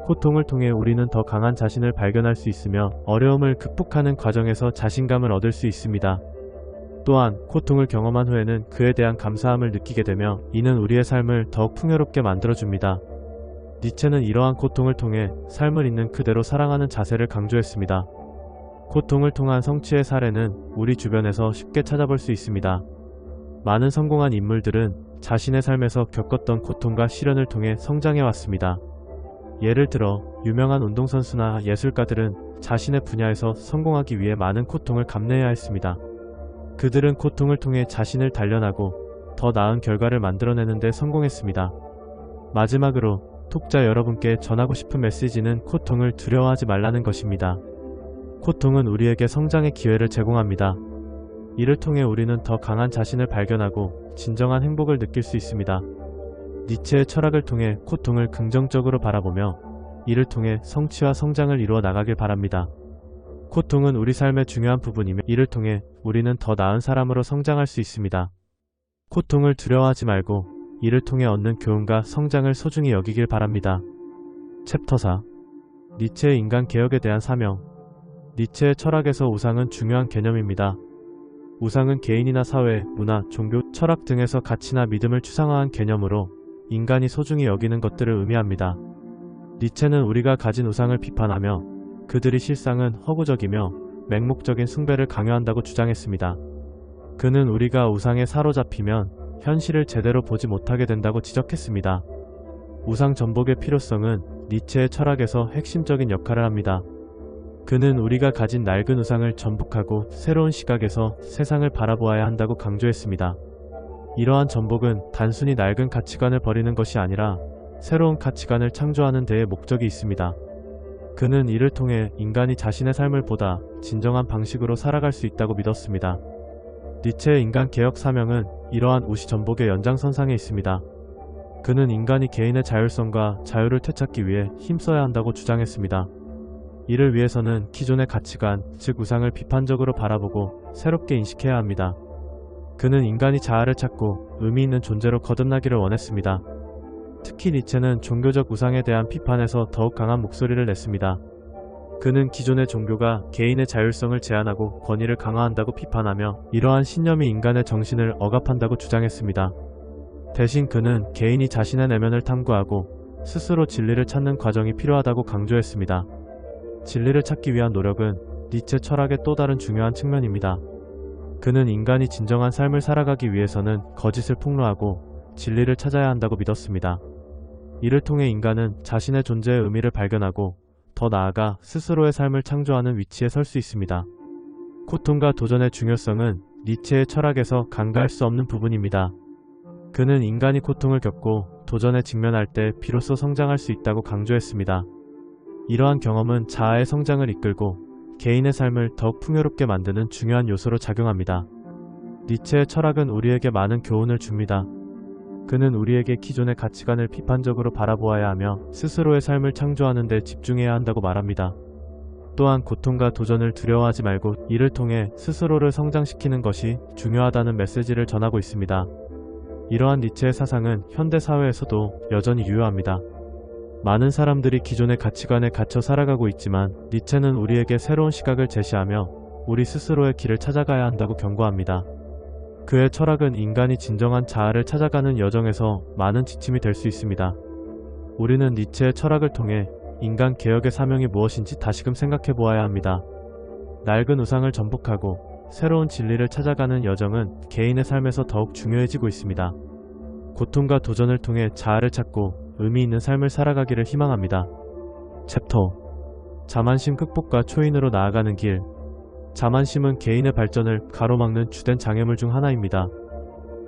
고통을 통해 우리는 더 강한 자신을 발견할 수 있으며 어려움을 극복하는 과정에서 자신감을 얻을 수 있습니다. 또한 고통을 경험한 후에는 그에 대한 감사함을 느끼게 되며 이는 우리의 삶을 더욱 풍요롭게 만들어줍니다. 니체는 이러한 고통을 통해 삶을 있는 그대로 사랑하는 자세를 강조했습니다. 고통을 통한 성취의 사례는 우리 주변에서 쉽게 찾아볼 수 있습니다. 많은 성공한 인물들은 자신의 삶에서 겪었던 고통과 시련을 통해 성장해왔습니다. 예를 들어 유명한 운동선수나 예술가들은 자신의 분야에서 성공하기 위해 많은 고통을 감내해야 했습니다. 그들은 고통을 통해 자신을 단련하고 더 나은 결과를 만들어내는 데 성공했습니다. 마지막으로 독자 여러분께 전하고 싶은 메시지는 고통을 두려워하지 말라는 것입니다. 고통은 우리에게 성장의 기회를 제공합니다. 이를 통해 우리는 더 강한 자신을 발견하고 진정한 행복을 느낄 수 있습니다. 니체의 철학을 통해 고통을 긍정적으로 바라보며 이를 통해 성취와 성장을 이루어 나가길 바랍니다. 고통은 우리 삶의 중요한 부분이며 이를 통해 우리는 더 나은 사람으로 성장할 수 있습니다. 고통을 두려워하지 말고 이를 통해 얻는 교훈과 성장을 소중히 여기길 바랍니다. 챕터 4. 니체의 인간 개혁에 대한 사명. 니체의 철학에서 우상은 중요한 개념입니다. 우상은 개인이나 사회, 문화, 종교, 철학 등에서 가치나 믿음을 추상화한 개념으로 인간이 소중히 여기는 것들을 의미합니다. 니체는 우리가 가진 우상을 비판하며 그들이 실상은 허구적이며 맹목적인 숭배를 강요한다고 주장했습니다. 그는 우리가 우상에 사로잡히면 현실을 제대로 보지 못하게 된다고 지적했습니다. 우상 전복의 필요성은 니체의 철학에서 핵심적인 역할을 합니다. 그는 우리가 가진 낡은 우상을 전복하고 새로운 시각에서 세상을 바라보아야 한다고 강조했습니다. 이러한 전복은 단순히 낡은 가치관을 버리는 것이 아니라 새로운 가치관을 창조하는 데에 목적이 있습니다. 그는 이를 통해 인간이 자신의 삶을 보다 진정한 방식으로 살아갈 수 있다고 믿었습니다. 니체의 인간 개혁 사명은 이러한 우시 전복의 연장선상에 있습니다. 그는 인간이 개인의 자율성과 자유를 되찾기 위해 힘써야 한다고 주장했습니다. 이를 위해서는 기존의 가치관, 즉 우상을 비판적으로 바라보고 새롭게 인식해야 합니다. 그는 인간이 자아를 찾고 의미 있는 존재로 거듭나기를 원했습니다. 특히 니체는 종교적 우상에 대한 비판에서 더욱 강한 목소리를 냈습니다. 그는 기존의 종교가 개인의 자율성을 제한하고 권위를 강화한다고 비판하며 이러한 신념이 인간의 정신을 억압한다고 주장했습니다. 대신 그는 개인이 자신의 내면을 탐구하고 스스로 진리를 찾는 과정이 필요하다고 강조했습니다. 진리를 찾기 위한 노력은 니체 철학의 또 다른 중요한 측면입니다. 그는 인간이 진정한 삶을 살아가기 위해서는 거짓을 폭로하고 진리를 찾아야 한다고 믿었습니다. 이를 통해 인간은 자신의 존재의 의미를 발견하고 더 나아가 스스로의 삶을 창조하는 위치에 설 수 있습니다. 고통과 도전의 중요성은 니체의 철학에서 간과할 수 없는 부분입니다. 그는 인간이 고통을 겪고 도전에 직면할 때 비로소 성장할 수 있다고 강조했습니다. 이러한 경험은 자아의 성장을 이끌고 개인의 삶을 더욱 풍요롭게 만드는 중요한 요소로 작용합니다. 니체의 철학은 우리에게 많은 교훈을 줍니다. 그는 우리에게 기존의 가치관을 비판적으로 바라보아야 하며 스스로의 삶을 창조하는 데 집중해야 한다고 말합니다. 또한 고통과 도전을 두려워하지 말고 이를 통해 스스로를 성장시키는 것이 중요하다는 메시지를 전하고 있습니다. 이러한 니체의 사상은 현대 사회에서도 여전히 유효합니다. 많은 사람들이 기존의 가치관에 갇혀 살아가고 있지만 니체는 우리에게 새로운 시각을 제시하며 우리 스스로의 길을 찾아가야 한다고 경고합니다. 그의 철학은 인간이 진정한 자아를 찾아가는 여정에서 많은 지침이 될 수 있습니다. 우리는 니체의 철학을 통해 인간 개혁의 사명이 무엇인지 다시금 생각해 보아야 합니다. 낡은 우상을 전복하고 새로운 진리를 찾아가는 여정은 개인의 삶에서 더욱 중요해지고 있습니다. 고통과 도전을 통해 자아를 찾고 의미 있는 삶을 살아가기를 희망합니다. 챕터 자만심 극복과 초인으로 나아가는 길. 자만심은 개인의 발전을 가로막는 주된 장애물 중 하나입니다.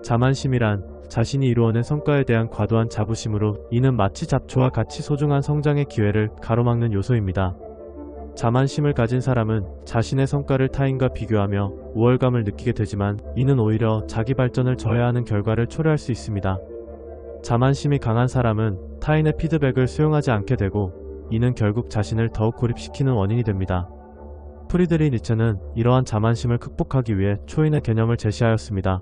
자만심이란 자신이 이루어낸 성과에 대한 과도한 자부심으로 이는 마치 잡초와 같이 소중한 성장의 기회를 가로막는 요소입니다. 자만심을 가진 사람은 자신의 성과를 타인과 비교하며 우월감을 느끼게 되지만 이는 오히려 자기 발전을 저해하는 결과를 초래할 수 있습니다. 자만심이 강한 사람은 타인의 피드백을 수용하지 않게 되고 이는 결국 자신을 더욱 고립시키는 원인이 됩니다. 프리드리 니체는 이러한 자만심을 극복하기 위해 초인의 개념을 제시하였습니다.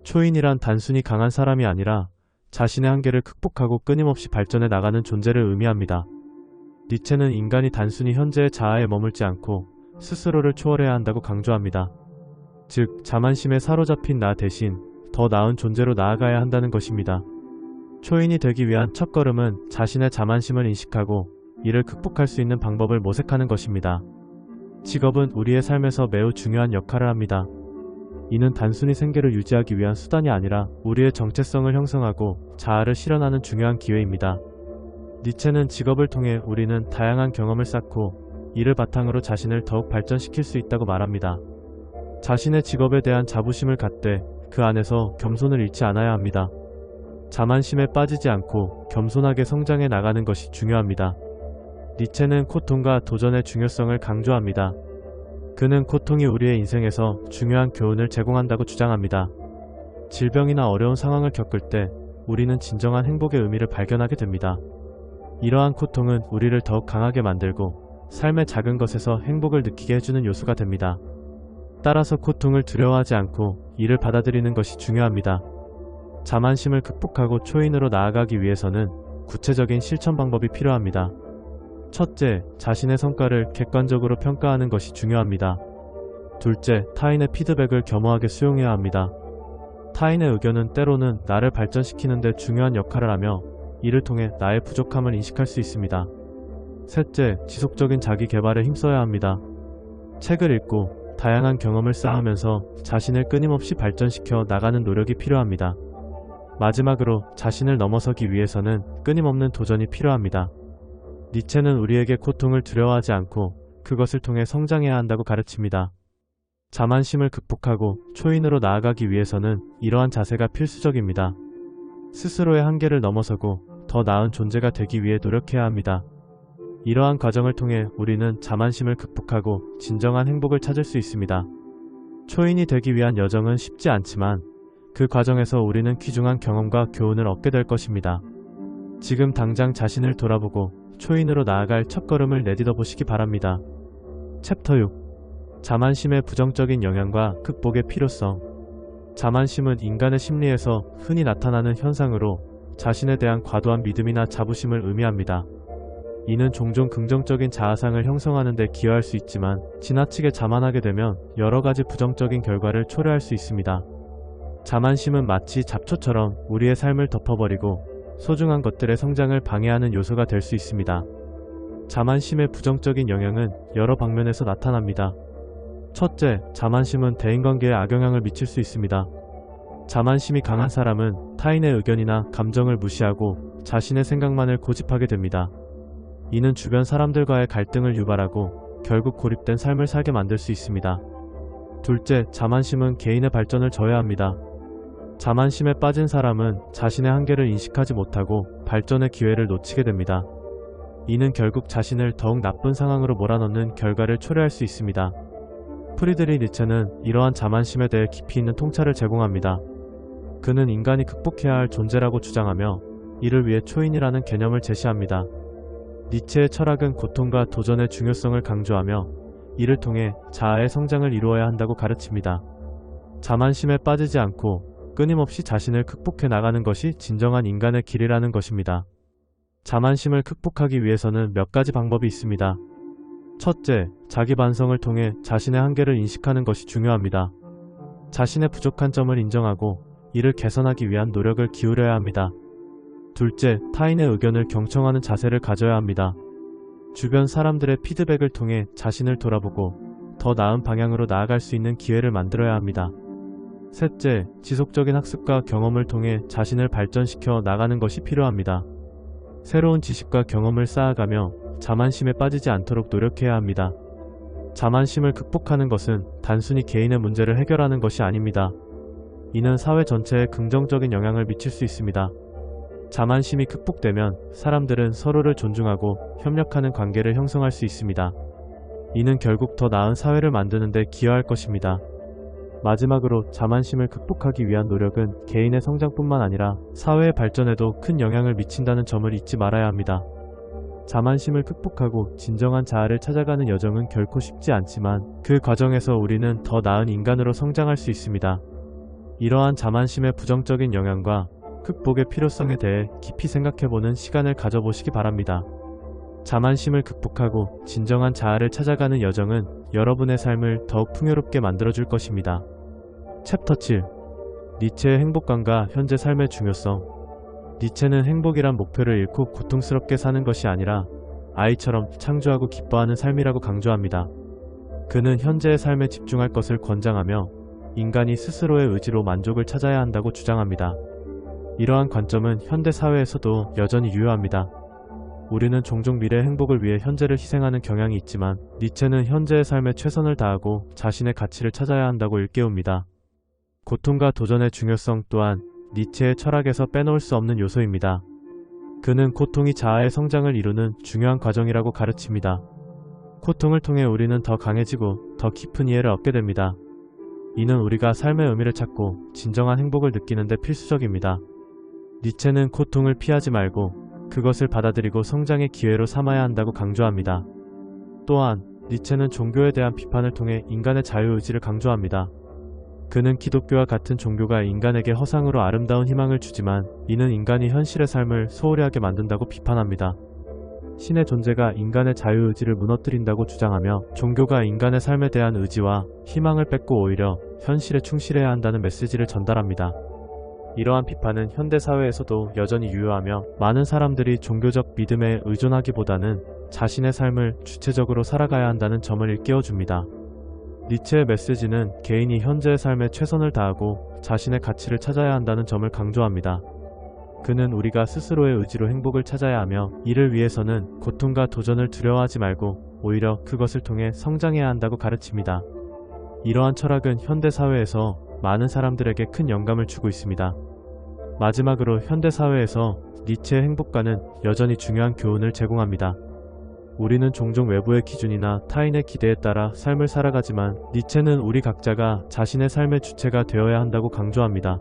초인이란 단순히 강한 사람이 아니라 자신의 한계를 극복하고 끊임없이 발전해 나가는 존재를 의미합니다. 니체는 인간이 단순히 현재의 자아에 머물지 않고 스스로를 초월해야 한다고 강조합니다. 즉, 자만심에 사로잡힌 나 대신 더 나은 존재로 나아가야 한다는 것입니다. 초인이 되기 위한 첫걸음은 자신의 자만심을 인식하고 이를 극복할 수 있는 방법을 모색하는 것입니다. 직업은 우리의 삶에서 매우 중요한 역할을 합니다. 이는 단순히 생계를 유지하기 위한 수단이 아니라 우리의 정체성을 형성하고 자아를 실현하는 중요한 기회입니다. 니체는 직업을 통해 우리는 다양한 경험을 쌓고 이를 바탕으로 자신을 더욱 발전시킬 수 있다고 말합니다. 자신의 직업에 대한 자부심을 갖되 그 안에서 겸손을 잃지 않아야 합니다. 자만심에 빠지지 않고 겸손하게 성장해 나가는 것이 중요합니다. 니체는 고통과 도전의 중요성을 강조합니다. 그는 고통이 우리의 인생에서 중요한 교훈을 제공한다고 주장합니다. 질병이나 어려운 상황을 겪을 때 우리는 진정한 행복의 의미를 발견하게 됩니다. 이러한 고통은 우리를 더욱 강하게 만들고 삶의 작은 것에서 행복을 느끼게 해주는 요소가 됩니다. 따라서 고통을 두려워하지 않고 이를 받아들이는 것이 중요합니다. 자만심을 극복하고 초인으로 나아가기 위해서는 구체적인 실천 방법이 필요합니다. 첫째, 자신의 성과를 객관적으로 평가하는 것이 중요합니다. 둘째, 타인의 피드백을 겸허하게 수용해야 합니다. 타인의 의견은 때로는 나를 발전시키는 데 중요한 역할을 하며 이를 통해 나의 부족함을 인식할 수 있습니다. 셋째, 지속적인 자기 개발에 힘써야 합니다. 책을 읽고 다양한 경험을 쌓으면서 자신을 끊임없이 발전시켜 나가는 노력이 필요합니다. 마지막으로 자신을 넘어서기 위해서는 끊임없는 도전이 필요합니다. 니체는 우리에게 고통을 두려워하지 않고 그것을 통해 성장해야 한다고 가르칩니다. 자만심을 극복하고 초인으로 나아가기 위해서는 이러한 자세가 필수적입니다. 스스로의 한계를 넘어서고 더 나은 존재가 되기 위해 노력해야 합니다. 이러한 과정을 통해 우리는 자만심을 극복하고 진정한 행복을 찾을 수 있습니다. 초인이 되기 위한 여정은 쉽지 않지만 그 과정에서 우리는 귀중한 경험과 교훈을 얻게 될 것입니다. 지금 당장 자신을 돌아보고 초인으로 나아갈 첫걸음을 내딛어 보시기 바랍니다. 챕터 6. 자만심의 부정적인 영향과 극복의 필요성. 자만심은 인간의 심리에서 흔히 나타나는 현상으로 자신에 대한 과도한 믿음이나 자부심을 의미합니다. 이는 종종 긍정적인 자아상을 형성하는 데 기여할 수 있지만 지나치게 자만하게 되면 여러 가지 부정적인 결과를 초래할 수 있습니다. 자만심은 마치 잡초처럼 우리의 삶을 덮어버리고 소중한 것들의 성장을 방해하는 요소가 될 수 있습니다. 자만심의 부정적인 영향은 여러 방면에서 나타납니다. 첫째, 자만심은 대인관계에 악영향을 미칠 수 있습니다. 자만심이 강한 사람은 타인의 의견이나 감정을 무시하고 자신의 생각만을 고집하게 됩니다. 이는 주변 사람들과의 갈등을 유발하고 결국 고립된 삶을 살게 만들 수 있습니다. 둘째, 자만심은 개인의 발전을 저해합니다. 자만심에 빠진 사람은 자신의 한계를 인식하지 못하고 발전의 기회를 놓치게 됩니다. 이는 결국 자신을 더욱 나쁜 상황으로 몰아넣는 결과를 초래할 수 있습니다. 프리드리 니체는 이러한 자만심에 대해 깊이 있는 통찰을 제공합니다. 그는 인간이 극복해야 할 존재라고 주장하며 이를 위해 초인이라는 개념을 제시합니다. 니체의 철학은 고통과 도전의 중요성을 강조하며 이를 통해 자아의 성장을 이루어야 한다고 가르칩니다. 자만심에 빠지지 않고 끊임없이 자신을 극복해 나가는 것이 진정한 인간의 길이라는 것입니다. 자만심을 극복하기 위해서는 몇 가지 방법이 있습니다. 첫째, 자기 반성을 통해 자신의 한계를 인식하는 것이 중요합니다. 자신의 부족한 점을 인정하고 이를 개선하기 위한 노력을 기울여야 합니다. 둘째, 타인의 의견을 경청하는 자세를 가져야 합니다. 주변 사람들의 피드백을 통해 자신을 돌아보고 더 나은 방향으로 나아갈 수 있는 기회를 만들어야 합니다. 셋째, 지속적인 학습과 경험을 통해 자신을 발전시켜 나가는 것이 필요합니다. 새로운 지식과 경험을 쌓아가며 자만심에 빠지지 않도록 노력해야 합니다. 자만심을 극복하는 것은 단순히 개인의 문제를 해결하는 것이 아닙니다. 이는 사회 전체에 긍정적인 영향을 미칠 수 있습니다. 자만심이 극복되면 사람들은 서로를 존중하고 협력하는 관계를 형성할 수 있습니다. 이는 결국 더 나은 사회를 만드는 데 기여할 것입니다. 마지막으로 자만심을 극복하기 위한 노력은 개인의 성장뿐만 아니라 사회의 발전에도 큰 영향을 미친다는 점을 잊지 말아야 합니다. 자만심을 극복하고 진정한 자아를 찾아가는 여정은 결코 쉽지 않지만 그 과정에서 우리는 더 나은 인간으로 성장할 수 있습니다. 이러한 자만심의 부정적인 영향과 극복의 필요성에 대해 깊이 생각해보는 시간을 가져보시기 바랍니다. 자만심을 극복하고 진정한 자아를 찾아가는 여정은 여러분의 삶을 더욱 풍요롭게 만들어줄 것입니다. 챕터 7. 니체의 행복감과 현재 삶의 중요성. 니체는 행복이란 목표를 잃고 고통스럽게 사는 것이 아니라 아이처럼 창조하고 기뻐하는 삶이라고 강조합니다. 그는 현재의 삶에 집중할 것을 권장하며 인간이 스스로의 의지로 만족을 찾아야 한다고 주장합니다. 이러한 관점은 현대 사회에서도 여전히 유효합니다. 우리는 종종 미래의 행복을 위해 현재를 희생하는 경향이 있지만 니체는 현재의 삶에 최선을 다하고 자신의 가치를 찾아야 한다고 일깨웁니다. 고통과 도전의 중요성 또한 니체의 철학에서 빼놓을 수 없는 요소입니다. 그는 고통이 자아의 성장을 이루는 중요한 과정이라고 가르칩니다. 고통을 통해 우리는 더 강해지고 더 깊은 이해를 얻게 됩니다. 이는 우리가 삶의 의미를 찾고 진정한 행복을 느끼는 데 필수적입니다. 니체는 고통을 피하지 말고 그것을 받아들이고 성장의 기회로 삼아야 한다고 강조합니다. 또한 니체는 종교에 대한 비판을 통해 인간의 자유의지를 강조합니다. 그는 기독교와 같은 종교가 인간에게 허상으로 아름다운 희망을 주지만 이는 인간이 현실의 삶을 소홀히 하게 만든다고 비판합니다. 신의 존재가 인간의 자유의지를 무너뜨린다고 주장하며 종교가 인간의 삶에 대한 의지와 희망을 뺏고 오히려 현실에 충실해야 한다는 메시지를 전달합니다. 이러한 비판은 현대사회에서도 여전히 유효하며 많은 사람들이 종교적 믿음에 의존하기보다는 자신의 삶을 주체적으로 살아가야 한다는 점을 일깨워줍니다. 니체의 메시지는 개인이 현재의 삶에 최선을 다하고 자신의 가치를 찾아야 한다는 점을 강조합니다. 그는 우리가 스스로의 의지로 행복을 찾아야 하며 이를 위해서는 고통과 도전을 두려워하지 말고 오히려 그것을 통해 성장해야 한다고 가르칩니다. 이러한 철학은 현대사회에서 많은 사람들에게 큰 영감을 주고 있습니다. 마지막으로 현대사회에서 니체의 행복과는 여전히 중요한 교훈을 제공합니다. 우리는 종종 외부의 기준이나 타인의 기대에 따라 삶을 살아가지만 니체는 우리 각자가 자신의 삶의 주체가 되어야 한다고 강조합니다.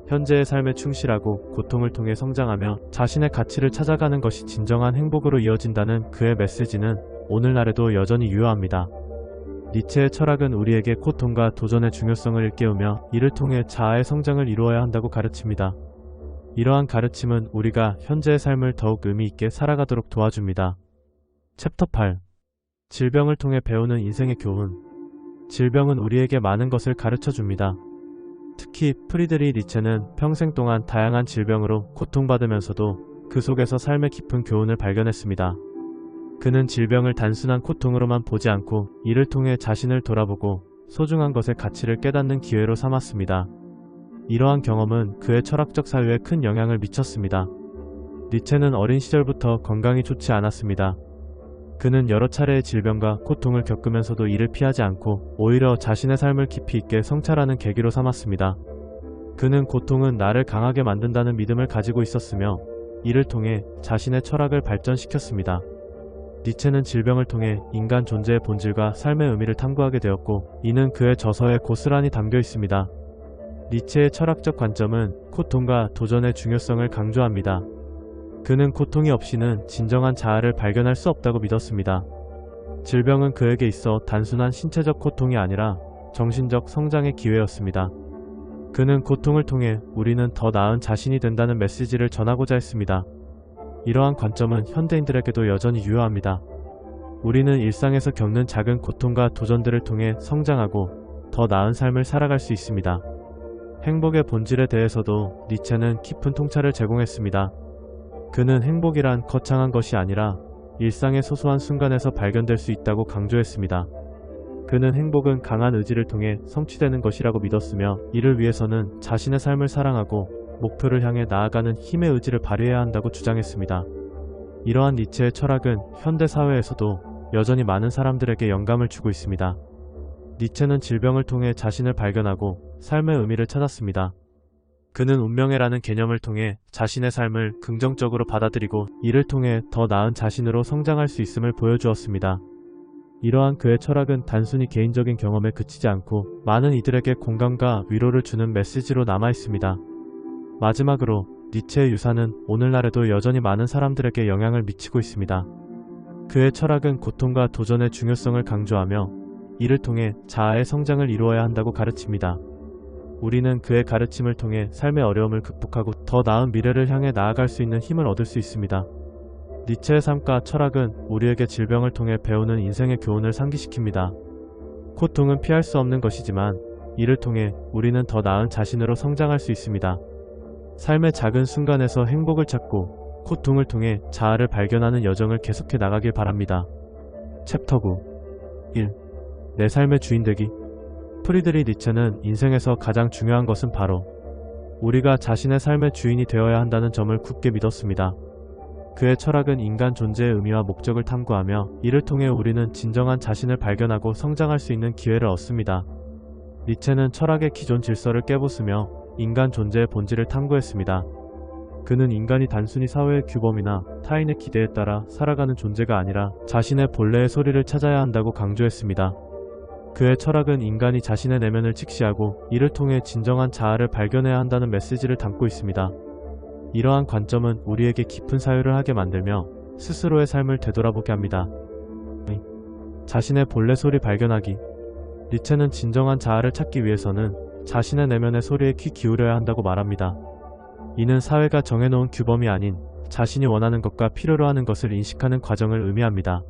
현재의 삶에 충실하고 고통을 통해 성장하며 자신의 가치를 찾아가는 것이 진정한 행복으로 이어진다는 그의 메시지는 오늘날에도 여전히 유효합니다. 니체의 철학은 우리에게 고통과 도전의 중요성을 일깨우며 이를 통해 자아의 성장을 이루어야 한다고 가르칩니다. 이러한 가르침은 우리가 현재의 삶을 더욱 의미 있게 살아가도록 도와줍니다. 챕터 8. 질병을 통해 배우는 인생의 교훈. 질병은 우리에게 많은 것을 가르쳐줍니다. 특히 프리드리 니체는 평생 동안 다양한 질병으로 고통받으면서도 그 속에서 삶의 깊은 교훈을 발견했습니다. 그는 질병을 단순한 고통으로만 보지 않고 이를 통해 자신을 돌아보고 소중한 것의 가치를 깨닫는 기회로 삼았습니다. 이러한 경험은 그의 철학적 사유에 큰 영향을 미쳤습니다. 니체는 어린 시절부터 건강이 좋지 않았습니다. 그는 여러 차례의 질병과 고통을 겪으면서도 이를 피하지 않고 오히려 자신의 삶을 깊이 있게 성찰하는 계기로 삼았습니다. 그는 고통은 나를 강하게 만든다는 믿음을 가지고 있었으며 이를 통해 자신의 철학을 발전시켰습니다. 니체는 질병을 통해 인간 존재의 본질과 삶의 의미를 탐구하게 되었고 이는 그의 저서에 고스란히 담겨 있습니다. 니체의 철학적 관점은 고통과 도전의 중요성을 강조합니다. 그는 고통이 없이는 진정한 자아를 발견할 수 없다고 믿었습니다. 질병은 그에게 있어 단순한 신체적 고통이 아니라 정신적 성장의 기회였습니다. 그는 고통을 통해 우리는 더 나은 자신이 된다는 메시지를 전하고자 했습니다. 이러한 관점은 현대인들에게도 여전히 유효합니다. 우리는 일상에서 겪는 작은 고통과 도전들을 통해 성장하고 더 나은 삶을 살아갈 수 있습니다. 행복의 본질에 대해서도 니체는 깊은 통찰을 제공했습니다. 그는 행복이란 거창한 것이 아니라 일상의 소소한 순간에서 발견될 수 있다고 강조했습니다. 그는 행복은 강한 의지를 통해 성취되는 것이라고 믿었으며 이를 위해서는 자신의 삶을 사랑하고 목표를 향해 나아가는 힘의 의지를 발휘해야 한다고 주장했습니다. 이러한 니체의 철학은 현대 사회에서도 여전히 많은 사람들에게 영감을 주고 있습니다. 니체는 질병을 통해 자신을 발견하고 삶의 의미를 찾았습니다. 그는 운명애라는 개념을 통해 자신의 삶을 긍정적으로 받아들이고 이를 통해 더 나은 자신으로 성장할 수 있음을 보여주었습니다. 이러한 그의 철학은 단순히 개인적인 경험에 그치지 않고 많은 이들에게 공감과 위로를 주는 메시지로 남아있습니다. 마지막으로 니체의 유산은 오늘날에도 여전히 많은 사람들에게 영향을 미치고 있습니다. 그의 철학은 고통과 도전의 중요성을 강조하며 이를 통해 자아의 성장을 이루어야 한다고 가르칩니다. 우리는 그의 가르침을 통해 삶의 어려움을 극복하고 더 나은 미래를 향해 나아갈 수 있는 힘을 얻을 수 있습니다. 니체의 삶과 철학은 우리에게 질병을 통해 배우는 인생의 교훈을 상기시킵니다. 고통은 피할 수 없는 것이지만 이를 통해 우리는 더 나은 자신으로 성장할 수 있습니다. 삶의 작은 순간에서 행복을 찾고 고통을 통해 자아를 발견하는 여정을 계속해 나가길 바랍니다. 챕터 9 1. 내 삶의 주인 되기. 프리드리 니체는 인생에서 가장 중요한 것은 바로 우리가 자신의 삶의 주인이 되어야 한다는 점을 굳게 믿었습니다. 그의 철학은 인간 존재의 의미와 목적을 탐구하며 이를 통해 우리는 진정한 자신을 발견하고 성장할 수 있는 기회를 얻습니다. 니체는 철학의 기존 질서를 깨부수며 인간 존재의 본질을 탐구했습니다. 그는 인간이 단순히 사회의 규범이나 타인의 기대에 따라 살아가는 존재가 아니라 자신의 본래의 소리를 찾아야 한다고 강조했습니다. 그의 철학은 인간이 자신의 내면을 직시하고 이를 통해 진정한 자아를 발견해야 한다는 메시지를 담고 있습니다. 이러한 관점은 우리에게 깊은 사유를 하게 만들며 스스로의 삶을 되돌아보게 합니다. 자신의 본래 소리 발견하기. 니체는 진정한 자아를 찾기 위해서는 자신의 내면의 소리에 귀 기울여야 한다고 말합니다. 이는 사회가 정해놓은 규범이 아닌 자신이 원하는 것과 필요로 하는 것을 인식하는 과정을 의미합니다.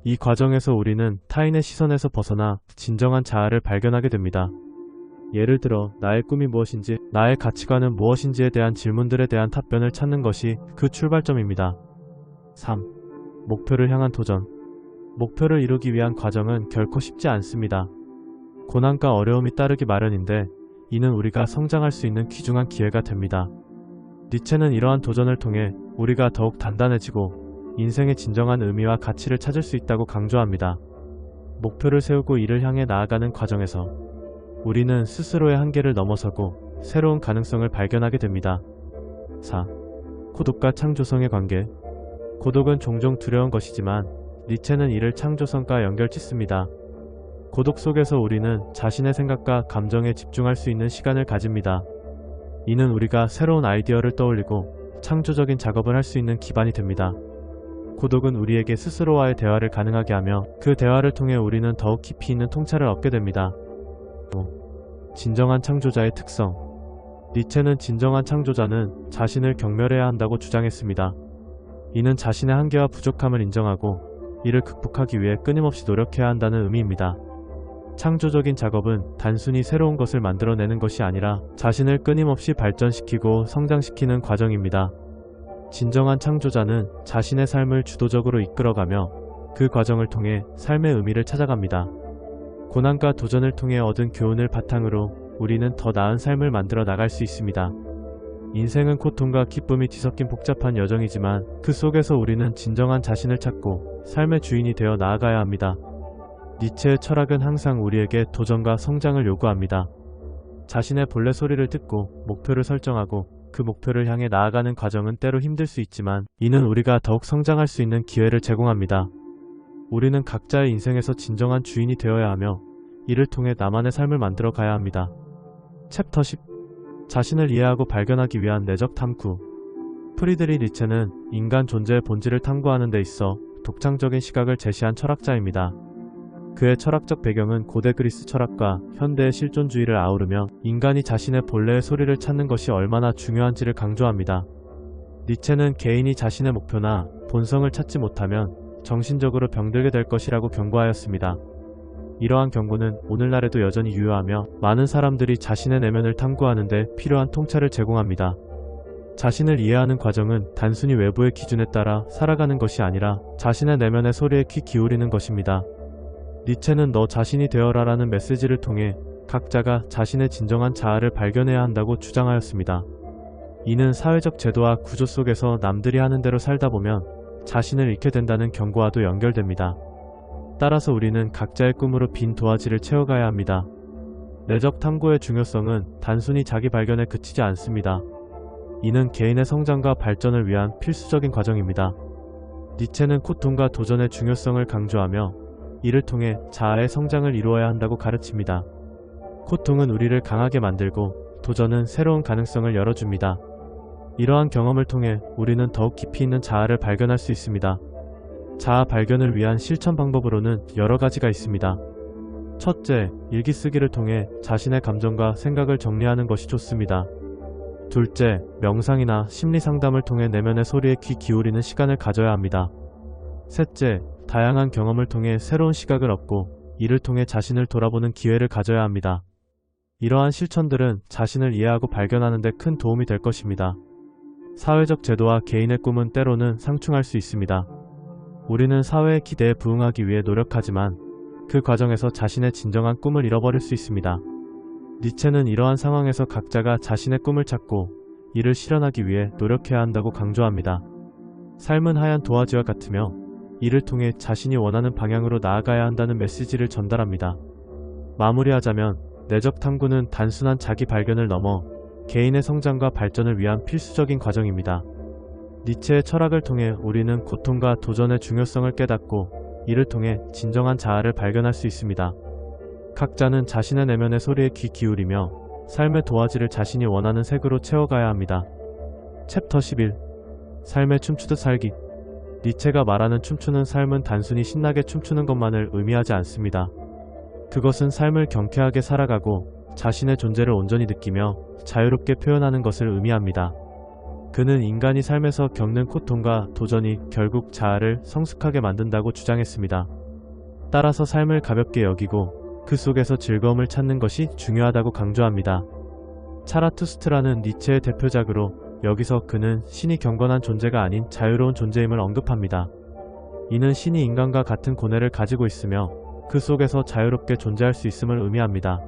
이 과정에서 우리는 타인의 시선에서 벗어나 진정한 자아를 발견하게 됩니다. 예를 들어 나의 꿈이 무엇인지, 나의 가치관은 무엇인지에 대한 질문들에 대한 답변을 찾는 것이 그 출발점입니다. 3. 목표를 향한 도전. 목표를 이루기 위한 과정은 결코 쉽지 않습니다. 고난과 어려움이 따르기 마련인데 이는 우리가 성장할 수 있는 귀중한 기회가 됩니다. 니체는 이러한 도전을 통해 우리가 더욱 단단해지고 인생의 진정한 의미와 가치를 찾을 수 있다고 강조합니다. 목표를 세우고 이를 향해 나아가는 과정에서 우리는 스스로의 한계를 넘어서고 새로운 가능성을 발견하게 됩니다. 4. 고독과 창조성의 관계. 고독은 종종 두려운 것이지만 니체는 이를 창조성과 연결짓습니다. 고독 속에서 우리는 자신의 생각과 감정에 집중할 수 있는 시간을 가집니다. 이는 우리가 새로운 아이디어를 떠올리고 창조적인 작업을 할 수 있는 기반이 됩니다. 고독은 우리에게 스스로와의 대화를 가능하게 하며 그 대화를 통해 우리는 더욱 깊이 있는 통찰을 얻게 됩니다. 5. 진정한 창조자의 특성. 니체는 진정한 창조자는 자신을 경멸해야 한다고 주장했습니다. 이는 자신의 한계와 부족함을 인정하고 이를 극복하기 위해 끊임없이 노력해야 한다는 의미입니다. 창조적인 작업은 단순히 새로운 것을 만들어내는 것이 아니라 자신을 끊임없이 발전시키고 성장시키는 과정입니다. 진정한 창조자는 자신의 삶을 주도적으로 이끌어가며 그 과정을 통해 삶의 의미를 찾아갑니다. 고난과 도전을 통해 얻은 교훈을 바탕으로 우리는 더 나은 삶을 만들어 나갈 수 있습니다. 인생은 고통과 기쁨이 뒤섞인 복잡한 여정이지만 그 속에서 우리는 진정한 자신을 찾고 삶의 주인이 되어 나아가야 합니다. 니체의 철학은 항상 우리에게 도전과 성장을 요구합니다. 자신의 본래 소리를 듣고 목표를 설정하고 그 목표를 향해 나아가는 과정은 때로 힘들 수 있지만 이는 우리가 더욱 성장할 수 있는 기회를 제공합니다. 우리는 각자의 인생에서 진정한 주인이 되어야 하며 이를 통해 나만의 삶을 만들어 가야 합니다. 챕터 10. 자신을 이해하고 발견하기 위한 내적 탐구. 프리드리 니체는 인간 존재의 본질을 탐구하는 데 있어 독창적인 시각을 제시한 철학자입니다. 그의 철학적 배경은 고대 그리스 철학과 현대의 실존주의를 아우르며 인간이 자신의 본래의 소리를 찾는 것이 얼마나 중요한지를 강조합니다. 니체는 개인이 자신의 목표나 본성을 찾지 못하면 정신적으로 병들게 될 것이라고 경고하였습니다. 이러한 경고는 오늘날에도 여전히 유효하며 많은 사람들이 자신의 내면을 탐구하는 데 필요한 통찰을 제공합니다. 자신을 이해하는 과정은 단순히 외부의 기준에 따라 살아가는 것이 아니라 자신의 내면의 소리에 귀 기울이는 것입니다. 니체는 너 자신이 되어라 라는 메시지를 통해 각자가 자신의 진정한 자아를 발견해야 한다고 주장하였습니다. 이는 사회적 제도와 구조 속에서 남들이 하는 대로 살다 보면 자신을 잃게 된다는 경고와도 연결됩니다. 따라서 우리는 각자의 꿈으로 빈 도화지를 채워가야 합니다. 내적 탐구의 중요성은 단순히 자기 발견에 그치지 않습니다. 이는 개인의 성장과 발전을 위한 필수적인 과정입니다. 니체는 고통과 도전의 중요성을 강조하며 이를 통해 자아의 성장을 이루어야 한다고 가르칩니다. 고통은 우리를 강하게 만들고 도전은 새로운 가능성을 열어줍니다. 이러한 경험을 통해 우리는 더욱 깊이 있는 자아를 발견할 수 있습니다. 자아 발견을 위한 실천 방법으로는 여러 가지가 있습니다. 첫째, 일기 쓰기를 통해 자신의 감정과 생각을 정리하는 것이 좋습니다. 둘째, 명상이나 심리 상담을 통해 내면의 소리에 귀 기울이는 시간을 가져야 합니다. 셋째, 다양한 경험을 통해 새로운 시각을 얻고 이를 통해 자신을 돌아보는 기회를 가져야 합니다. 이러한 실천들은 자신을 이해하고 발견하는 데 큰 도움이 될 것입니다. 사회적 제도와 개인의 꿈은 때로는 상충할 수 있습니다. 우리는 사회의 기대에 부응하기 위해 노력하지만 그 과정에서 자신의 진정한 꿈을 잃어버릴 수 있습니다. 니체는 이러한 상황에서 각자가 자신의 꿈을 찾고 이를 실현하기 위해 노력해야 한다고 강조합니다. 삶은 하얀 도화지와 같으며 이를 통해 자신이 원하는 방향으로 나아가야 한다는 메시지를 전달합니다. 마무리하자면 내적 탐구는 단순한 자기 발견을 넘어 개인의 성장과 발전을 위한 필수적인 과정입니다. 니체의 철학을 통해 우리는 고통과 도전의 중요성을 깨닫고 이를 통해 진정한 자아를 발견할 수 있습니다. 각자는 자신의 내면의 소리에 귀 기울이며 삶의 도화지를 자신이 원하는 색으로 채워가야 합니다. 챕터 11. 삶에 춤추듯 살기. 니체가 말하는 춤추는 삶은 단순히 신나게 춤추는 것만을 의미하지 않습니다. 그것은 삶을 경쾌하게 살아가고 자신의 존재를 온전히 느끼며 자유롭게 표현하는 것을 의미합니다. 그는 인간이 삶에서 겪는 고통과 도전이 결국 자아를 성숙하게 만든다고 주장했습니다. 따라서 삶을 가볍게 여기고 그 속에서 즐거움을 찾는 것이 중요하다고 강조합니다. 차라투스트라는 니체의 대표작으로 여기서 그는 신이 경건한 존재가 아닌 자유로운 존재임을 언급합니다. 이는 신이 인간과 같은 고뇌를 가지고 있으며 그 속에서 자유롭게 존재할 수 있음을 의미합니다.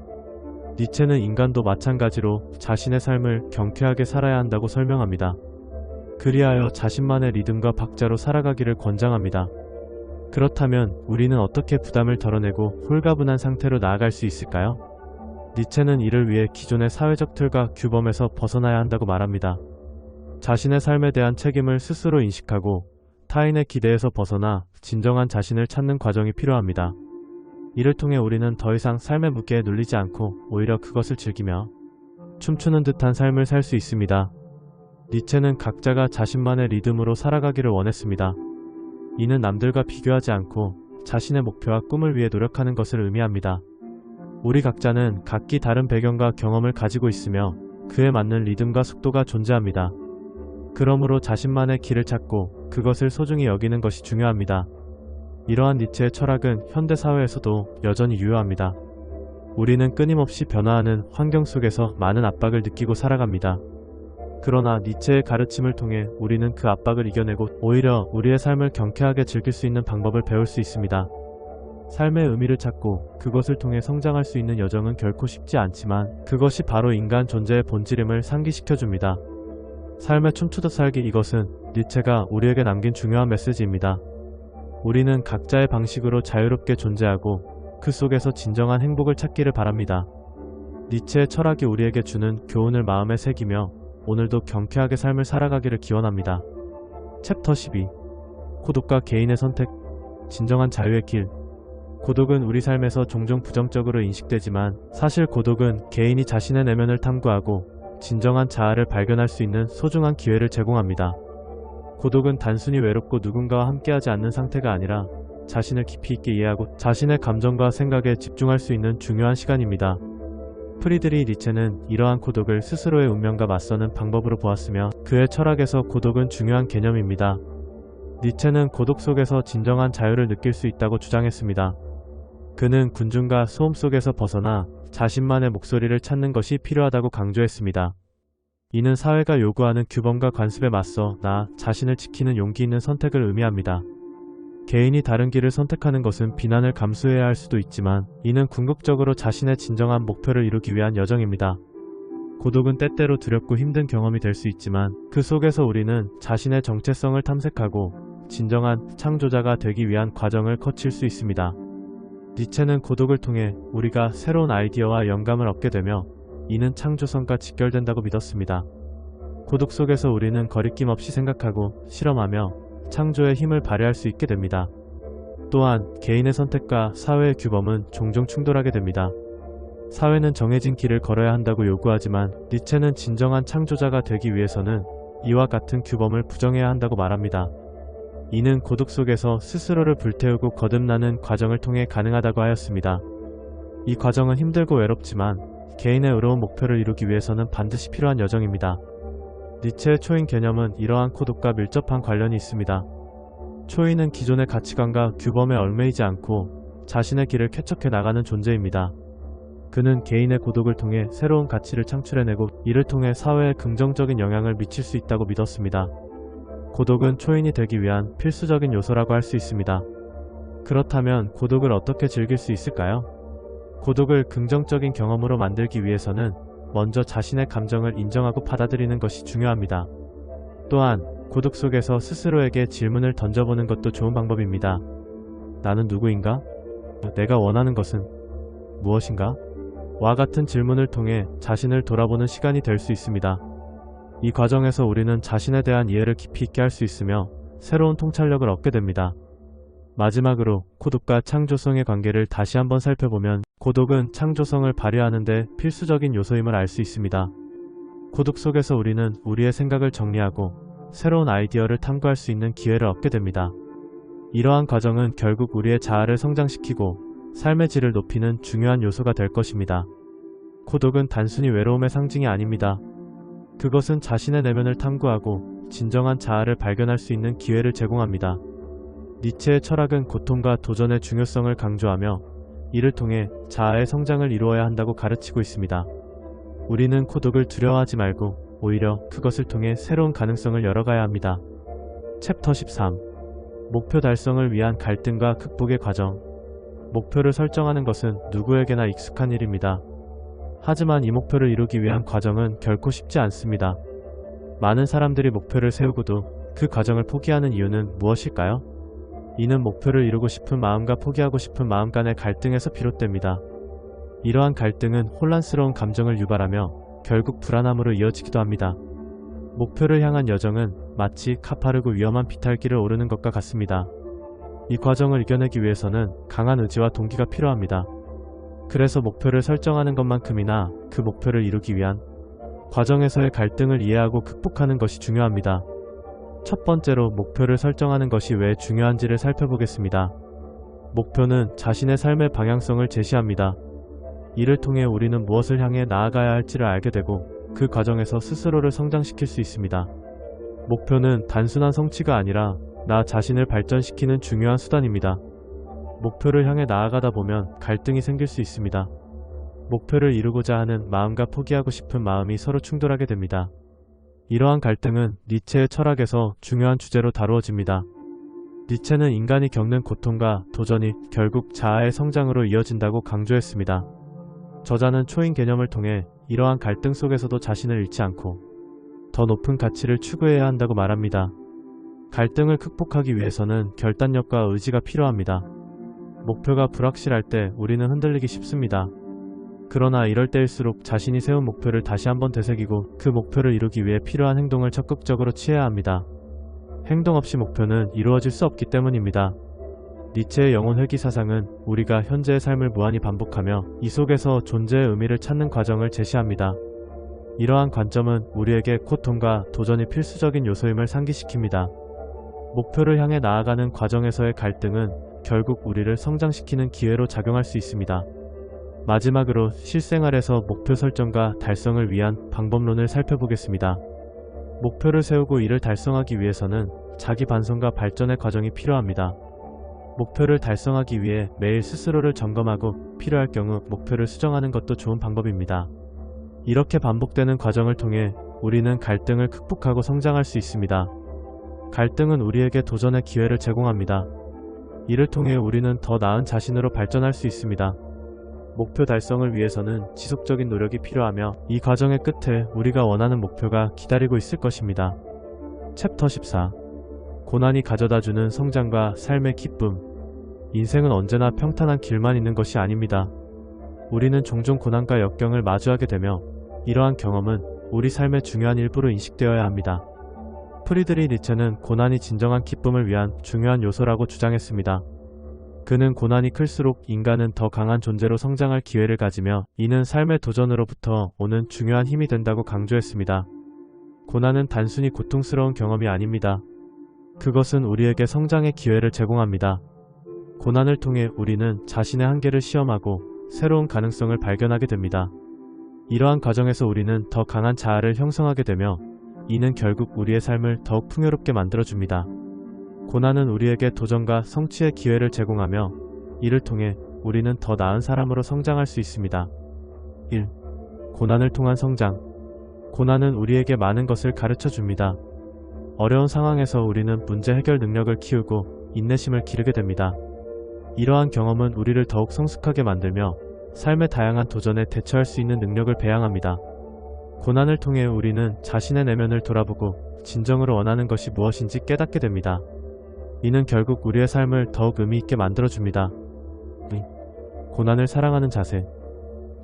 니체는 인간도 마찬가지로 자신의 삶을 경쾌하게 살아야 한다고 설명합니다. 그리하여 자신만의 리듬과 박자로 살아가기를 권장합니다. 그렇다면 우리는 어떻게 부담을 덜어내고 홀가분한 상태로 나아갈 수 있을까요? 니체는 이를 위해 기존의 사회적 틀과 규범에서 벗어나야 한다고 말합니다. 자신의 삶에 대한 책임을 스스로 인식하고 타인의 기대에서 벗어나 진정한 자신을 찾는 과정이 필요합니다. 이를 통해 우리는 더 이상 삶의 무게에 눌리지 않고 오히려 그것을 즐기며 춤추는 듯한 삶을 살 수 있습니다. 니체는 각자가 자신만의 리듬으로 살아가기를 원했습니다. 이는 남들과 비교하지 않고 자신의 목표와 꿈을 위해 노력하는 것을 의미합니다. 우리 각자는 각기 다른 배경과 경험을 가지고 있으며 그에 맞는 리듬과 속도가 존재합니다. 그러므로 자신만의 길을 찾고 그것을 소중히 여기는 것이 중요합니다. 이러한 니체의 철학은 현대사회에서도 여전히 유효합니다. 우리는 끊임없이 변화하는 환경 속에서 많은 압박을 느끼고 살아갑니다. 그러나 니체의 가르침을 통해 우리는 그 압박을 이겨내고 오히려 우리의 삶을 경쾌하게 즐길 수 있는 방법을 배울 수 있습니다. 삶의 의미를 찾고 그것을 통해 성장할 수 있는 여정은 결코 쉽지 않지만 그것이 바로 인간 존재의 본질임을 상기시켜줍니다. 삶에 춤추듯 살기, 이것은 니체가 우리에게 남긴 중요한 메시지입니다. 우리는 각자의 방식으로 자유롭게 존재하고 그 속에서 진정한 행복을 찾기를 바랍니다. 니체의 철학이 우리에게 주는 교훈을 마음에 새기며 오늘도 경쾌하게 삶을 살아가기를 기원합니다. 챕터 12. 고독과 개인의 선택. 진정한 자유의 길. 고독은 우리 삶에서 종종 부정적으로 인식되지만 사실 고독은 개인이 자신의 내면을 탐구하고 진정한 자아를 발견할 수 있는 소중한 기회를 제공합니다. 고독은 단순히 외롭고 누군가와 함께하지 않는 상태가 아니라 자신을 깊이 있게 이해하고 자신의 감정과 생각에 집중할 수 있는 중요한 시간입니다. 프리드리히 니체는 이러한 고독을 스스로의 운명과 맞서는 방법으로 보았으며 그의 철학에서 고독은 중요한 개념입니다. 니체는 고독 속에서 진정한 자유를 느낄 수 있다고 주장했습니다. 그는 군중과 소음 속에서 벗어나 자신만의 목소리를 찾는 것이 필요하다고 강조했습니다. 이는 사회가 요구하는 규범과 관습에 맞서 나 자신을 지키는 용기 있는 선택을 의미합니다. 개인이 다른 길을 선택하는 것은 비난을 감수해야 할 수도 있지만 이는 궁극적으로 자신의 진정한 목표를 이루기 위한 여정입니다. 고독은 때때로 두렵고 힘든 경험이 될 수 있지만 그 속에서 우리는 자신의 정체성을 탐색하고 진정한 창조자가 되기 위한 과정을 거칠 수 있습니다. 니체는 고독을 통해 우리가 새로운 아이디어와 영감을 얻게 되며 이는 창조성과 직결된다고 믿었습니다. 고독 속에서 우리는 거리낌 없이 생각하고 실험하며 창조의 힘을 발휘할 수 있게 됩니다. 또한 개인의 선택과 사회의 규범은 종종 충돌하게 됩니다. 사회는 정해진 길을 걸어야 한다고 요구하지만 니체는 진정한 창조자가 되기 위해서는 이와 같은 규범을 부정해야 한다고 말합니다. 이는 고독 속에서 스스로를 불태우고 거듭나는 과정을 통해 가능하다고 하였습니다. 이 과정은 힘들고 외롭지만 개인의 의로운 목표를 이루기 위해서는 반드시 필요한 여정입니다. 니체의 초인 개념은 이러한 고독과 밀접한 관련이 있습니다. 초인은 기존의 가치관과 규범에 얽매이지 않고 자신의 길을 쾌척해 나가는 존재입니다. 그는 개인의 고독을 통해 새로운 가치를 창출해내고 이를 통해 사회에 긍정적인 영향을 미칠 수 있다고 믿었습니다. 고독은 초인이 되기 위한 필수적인 요소라고 할 수 있습니다. 그렇다면 고독을 어떻게 즐길 수 있을까요? 고독을 긍정적인 경험으로 만들기 위해서는 먼저 자신의 감정을 인정하고 받아들이는 것이 중요합니다. 또한 고독 속에서 스스로에게 질문을 던져보는 것도 좋은 방법입니다. 나는 누구인가? 내가 원하는 것은 무엇인가? 와 같은 질문을 통해 자신을 돌아보는 시간이 될 수 있습니다. 이 과정에서 우리는 자신에 대한 이해를 깊이 있게 할 수 있으며 새로운 통찰력을 얻게 됩니다. 마지막으로 고독과 창조성의 관계를 다시 한번 살펴보면 고독은 창조성을 발휘하는 데 필수적인 요소임을 알 수 있습니다. 고독 속에서 우리는 우리의 생각을 정리하고 새로운 아이디어를 탐구할 수 있는 기회를 얻게 됩니다. 이러한 과정은 결국 우리의 자아를 성장시키고 삶의 질을 높이는 중요한 요소가 될 것입니다. 고독은 단순히 외로움의 상징이 아닙니다. 그것은 자신의 내면을 탐구하고 진정한 자아를 발견할 수 있는 기회를 제공합니다. 니체의 철학은 고통과 도전의 중요성을 강조하며 이를 통해 자아의 성장을 이루어야 한다고 가르치고 있습니다. 우리는 고독을 두려워하지 말고 오히려 그것을 통해 새로운 가능성을 열어가야 합니다. 챕터 13. 목표 달성을 위한 갈등과 극복의 과정. 목표를 설정하는 것은 누구에게나 익숙한 일입니다. 하지만 이 목표를 이루기 위한 과정은 결코 쉽지 않습니다. 많은 사람들이 목표를 세우고도 그 과정을 포기하는 이유는 무엇일까요? 이는 목표를 이루고 싶은 마음과 포기하고 싶은 마음 간의 갈등에서 비롯됩니다. 이러한 갈등은 혼란스러운 감정을 유발하며 결국 불안함으로 이어지기도 합니다. 목표를 향한 여정은 마치 가파르고 위험한 비탈길을 오르는 것과 같습니다. 이 과정을 이겨내기 위해서는 강한 의지와 동기가 필요합니다. 그래서 목표를 설정하는 것만큼이나 그 목표를 이루기 위한 과정에서의 갈등을 이해하고 극복하는 것이 중요합니다. 첫 번째로 목표를 설정하는 것이 왜 중요한지를 살펴보겠습니다. 목표는 자신의 삶의 방향성을 제시합니다. 이를 통해 우리는 무엇을 향해 나아가야 할지를 알게 되고 그 과정에서 스스로를 성장시킬 수 있습니다. 목표는 단순한 성취가 아니라 나 자신을 발전시키는 중요한 수단입니다. 목표를 향해 나아가다 보면 갈등이 생길 수 있습니다. 목표를 이루고자 하는 마음과 포기하고 싶은 마음이 서로 충돌하게 됩니다. 이러한 갈등은 니체의 철학에서 중요한 주제로 다루어집니다. 니체는 인간이 겪는 고통과 도전이 결국 자아의 성장으로 이어진다고 강조했습니다. 저자는 초인 개념을 통해 이러한 갈등 속에서도 자신을 잃지 않고 더 높은 가치를 추구해야 한다고 말합니다. 갈등을 극복하기 위해서는 결단력과 의지가 필요합니다. 목표가 불확실할 때 우리는 흔들리기 쉽습니다. 그러나 이럴 때일수록 자신이 세운 목표를 다시 한번 되새기고 그 목표를 이루기 위해 필요한 행동을 적극적으로 취해야 합니다. 행동 없이 목표는 이루어질 수 없기 때문입니다. 니체의 영혼 회귀 사상은 우리가 현재의 삶을 무한히 반복하며 이 속에서 존재의 의미를 찾는 과정을 제시합니다. 이러한 관점은 우리에게 고통과 도전이 필수적인 요소임을 상기시킵니다. 목표를 향해 나아가는 과정에서의 갈등은 결국 우리를 성장시키는 기회로 작용할 수 있습니다. 마지막으로 실생활에서 목표 설정과 달성을 위한 방법론을 살펴보겠습니다. 목표를 세우고 이를 달성하기 위해서는 자기 반성과 발전의 과정이 필요합니다. 목표를 달성하기 위해 매일 스스로를 점검하고 필요할 경우 목표를 수정하는 것도 좋은 방법입니다. 이렇게 반복되는 과정을 통해 우리는 갈등을 극복하고 성장할 수 있습니다. 갈등은 우리에게 도전의 기회를 제공합니다. 이를 통해 우리는 더 나은 자신으로 발전할 수 있습니다. 목표 달성을 위해서는 지속적인 노력이 필요하며 이 과정의 끝에 우리가 원하는 목표가 기다리고 있을 것입니다. 챕터 14. 고난이 가져다주는 성장과 삶의 기쁨. 인생은 언제나 평탄한 길만 있는 것이 아닙니다. 우리는 종종 고난과 역경을 마주하게 되며 이러한 경험은 우리 삶의 중요한 일부로 인식되어야 합니다. 프리드리히 니체는 고난이 진정한 기쁨을 위한 중요한 요소라고 주장했습니다. 그는 고난이 클수록 인간은 더 강한 존재로 성장할 기회를 가지며 이는 삶의 도전으로부터 오는 중요한 힘이 된다고 강조했습니다. 고난은 단순히 고통스러운 경험이 아닙니다. 그것은 우리에게 성장의 기회를 제공합니다. 고난을 통해 우리는 자신의 한계를 시험하고 새로운 가능성을 발견하게 됩니다. 이러한 과정에서 우리는 더 강한 자아를 형성하게 되며 이는 결국 우리의 삶을 더욱 풍요롭게 만들어줍니다. 고난은 우리에게 도전과 성취의 기회를 제공하며 이를 통해 우리는 더 나은 사람으로 성장할 수 있습니다. 1. 고난을 통한 성장. 고난은 우리에게 많은 것을 가르쳐 줍니다. 어려운 상황에서 우리는 문제 해결 능력을 키우고 인내심을 기르게 됩니다. 이러한 경험은 우리를 더욱 성숙하게 만들며 삶의 다양한 도전에 대처할 수 있는 능력을 배양합니다. 고난을 통해 우리는 자신의 내면을 돌아보고 진정으로 원하는 것이 무엇인지 깨닫게 됩니다. 이는 결국 우리의 삶을 더욱 의미 있게 만들어줍니다. 고난을 사랑하는 자세.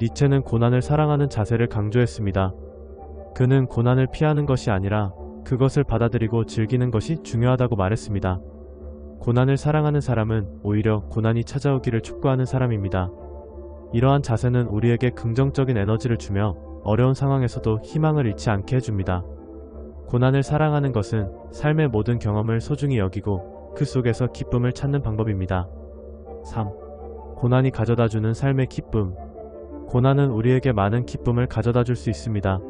니체는 고난을 사랑하는 자세를 강조했습니다. 그는 고난을 피하는 것이 아니라 그것을 받아들이고 즐기는 것이 중요하다고 말했습니다. 고난을 사랑하는 사람은 오히려 고난이 찾아오기를 촉구하는 사람입니다. 이러한 자세는 우리에게 긍정적인 에너지를 주며 어려운 상황에서도 희망을 잃지 않게 해줍니다. 고난을 사랑하는 것은 삶의 모든 경험을 소중히 여기고 그 속에서 기쁨을 찾는 방법입니다. 3. 고난이 가져다주는 삶의 기쁨. 고난은 우리에게 많은 기쁨을 가져다줄 수 있습니다.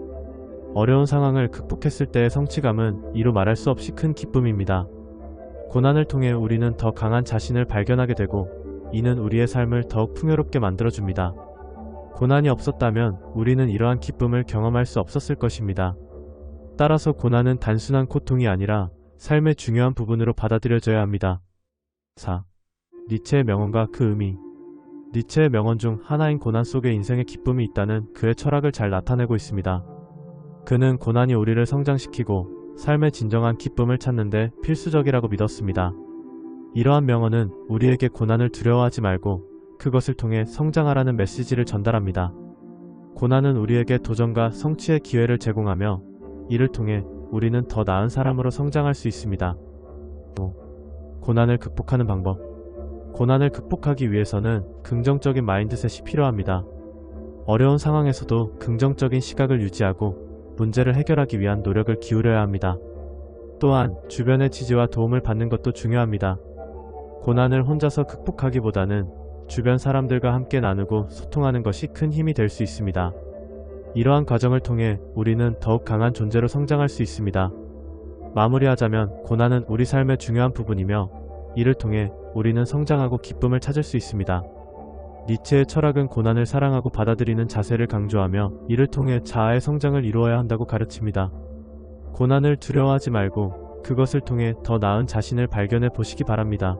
어려운 상황을 극복했을 때의 성취감은 이루 말할 수 없이 큰 기쁨입니다. 고난을 통해 우리는 더 강한 자신을 발견하게 되고 이는 우리의 삶을 더욱 풍요롭게 만들어줍니다. 고난이 없었다면 우리는 이러한 기쁨을 경험할 수 없었을 것입니다. 따라서 고난은 단순한 고통이 아니라 삶의 중요한 부분으로 받아들여져야 합니다. 4. 니체의 명언과 그 의미. 니체의 명언 중 하나인 고난 속에 인생의 기쁨이 있다는 그의 철학을 잘 나타내고 있습니다. 그는 고난이 우리를 성장시키고 삶의 진정한 기쁨을 찾는 데 필수적이라고 믿었습니다. 이러한 명언은 우리에게 고난을 두려워하지 말고 그것을 통해 성장하라는 메시지를 전달합니다. 고난은 우리에게 도전과 성취의 기회를 제공하며 이를 통해 우리는 더 나은 사람으로 성장할 수 있습니다. 5. 고난을 극복하는 방법. 고난을 극복하기 위해서는 긍정적인 마인드셋이 필요합니다. 어려운 상황에서도 긍정적인 시각을 유지하고 문제를 해결하기 위한 노력을 기울여야 합니다. 또한 주변의 지지와 도움을 받는 것도 중요합니다. 고난을 혼자서 극복하기보다는 주변 사람들과 함께 나누고 소통하는 것이 큰 힘이 될 수 있습니다. 이러한 과정을 통해 우리는 더욱 강한 존재로 성장할 수 있습니다. 마무리하자면 고난은 우리 삶의 중요한 부분이며 이를 통해 우리는 성장하고 기쁨을 찾을 수 있습니다. 니체의 철학은 고난을 사랑하고 받아들이는 자세를 강조하며 이를 통해 자아의 성장을 이루어야 한다고 가르칩니다. 고난을 두려워하지 말고 그것을 통해 더 나은 자신을 발견해 보시기 바랍니다.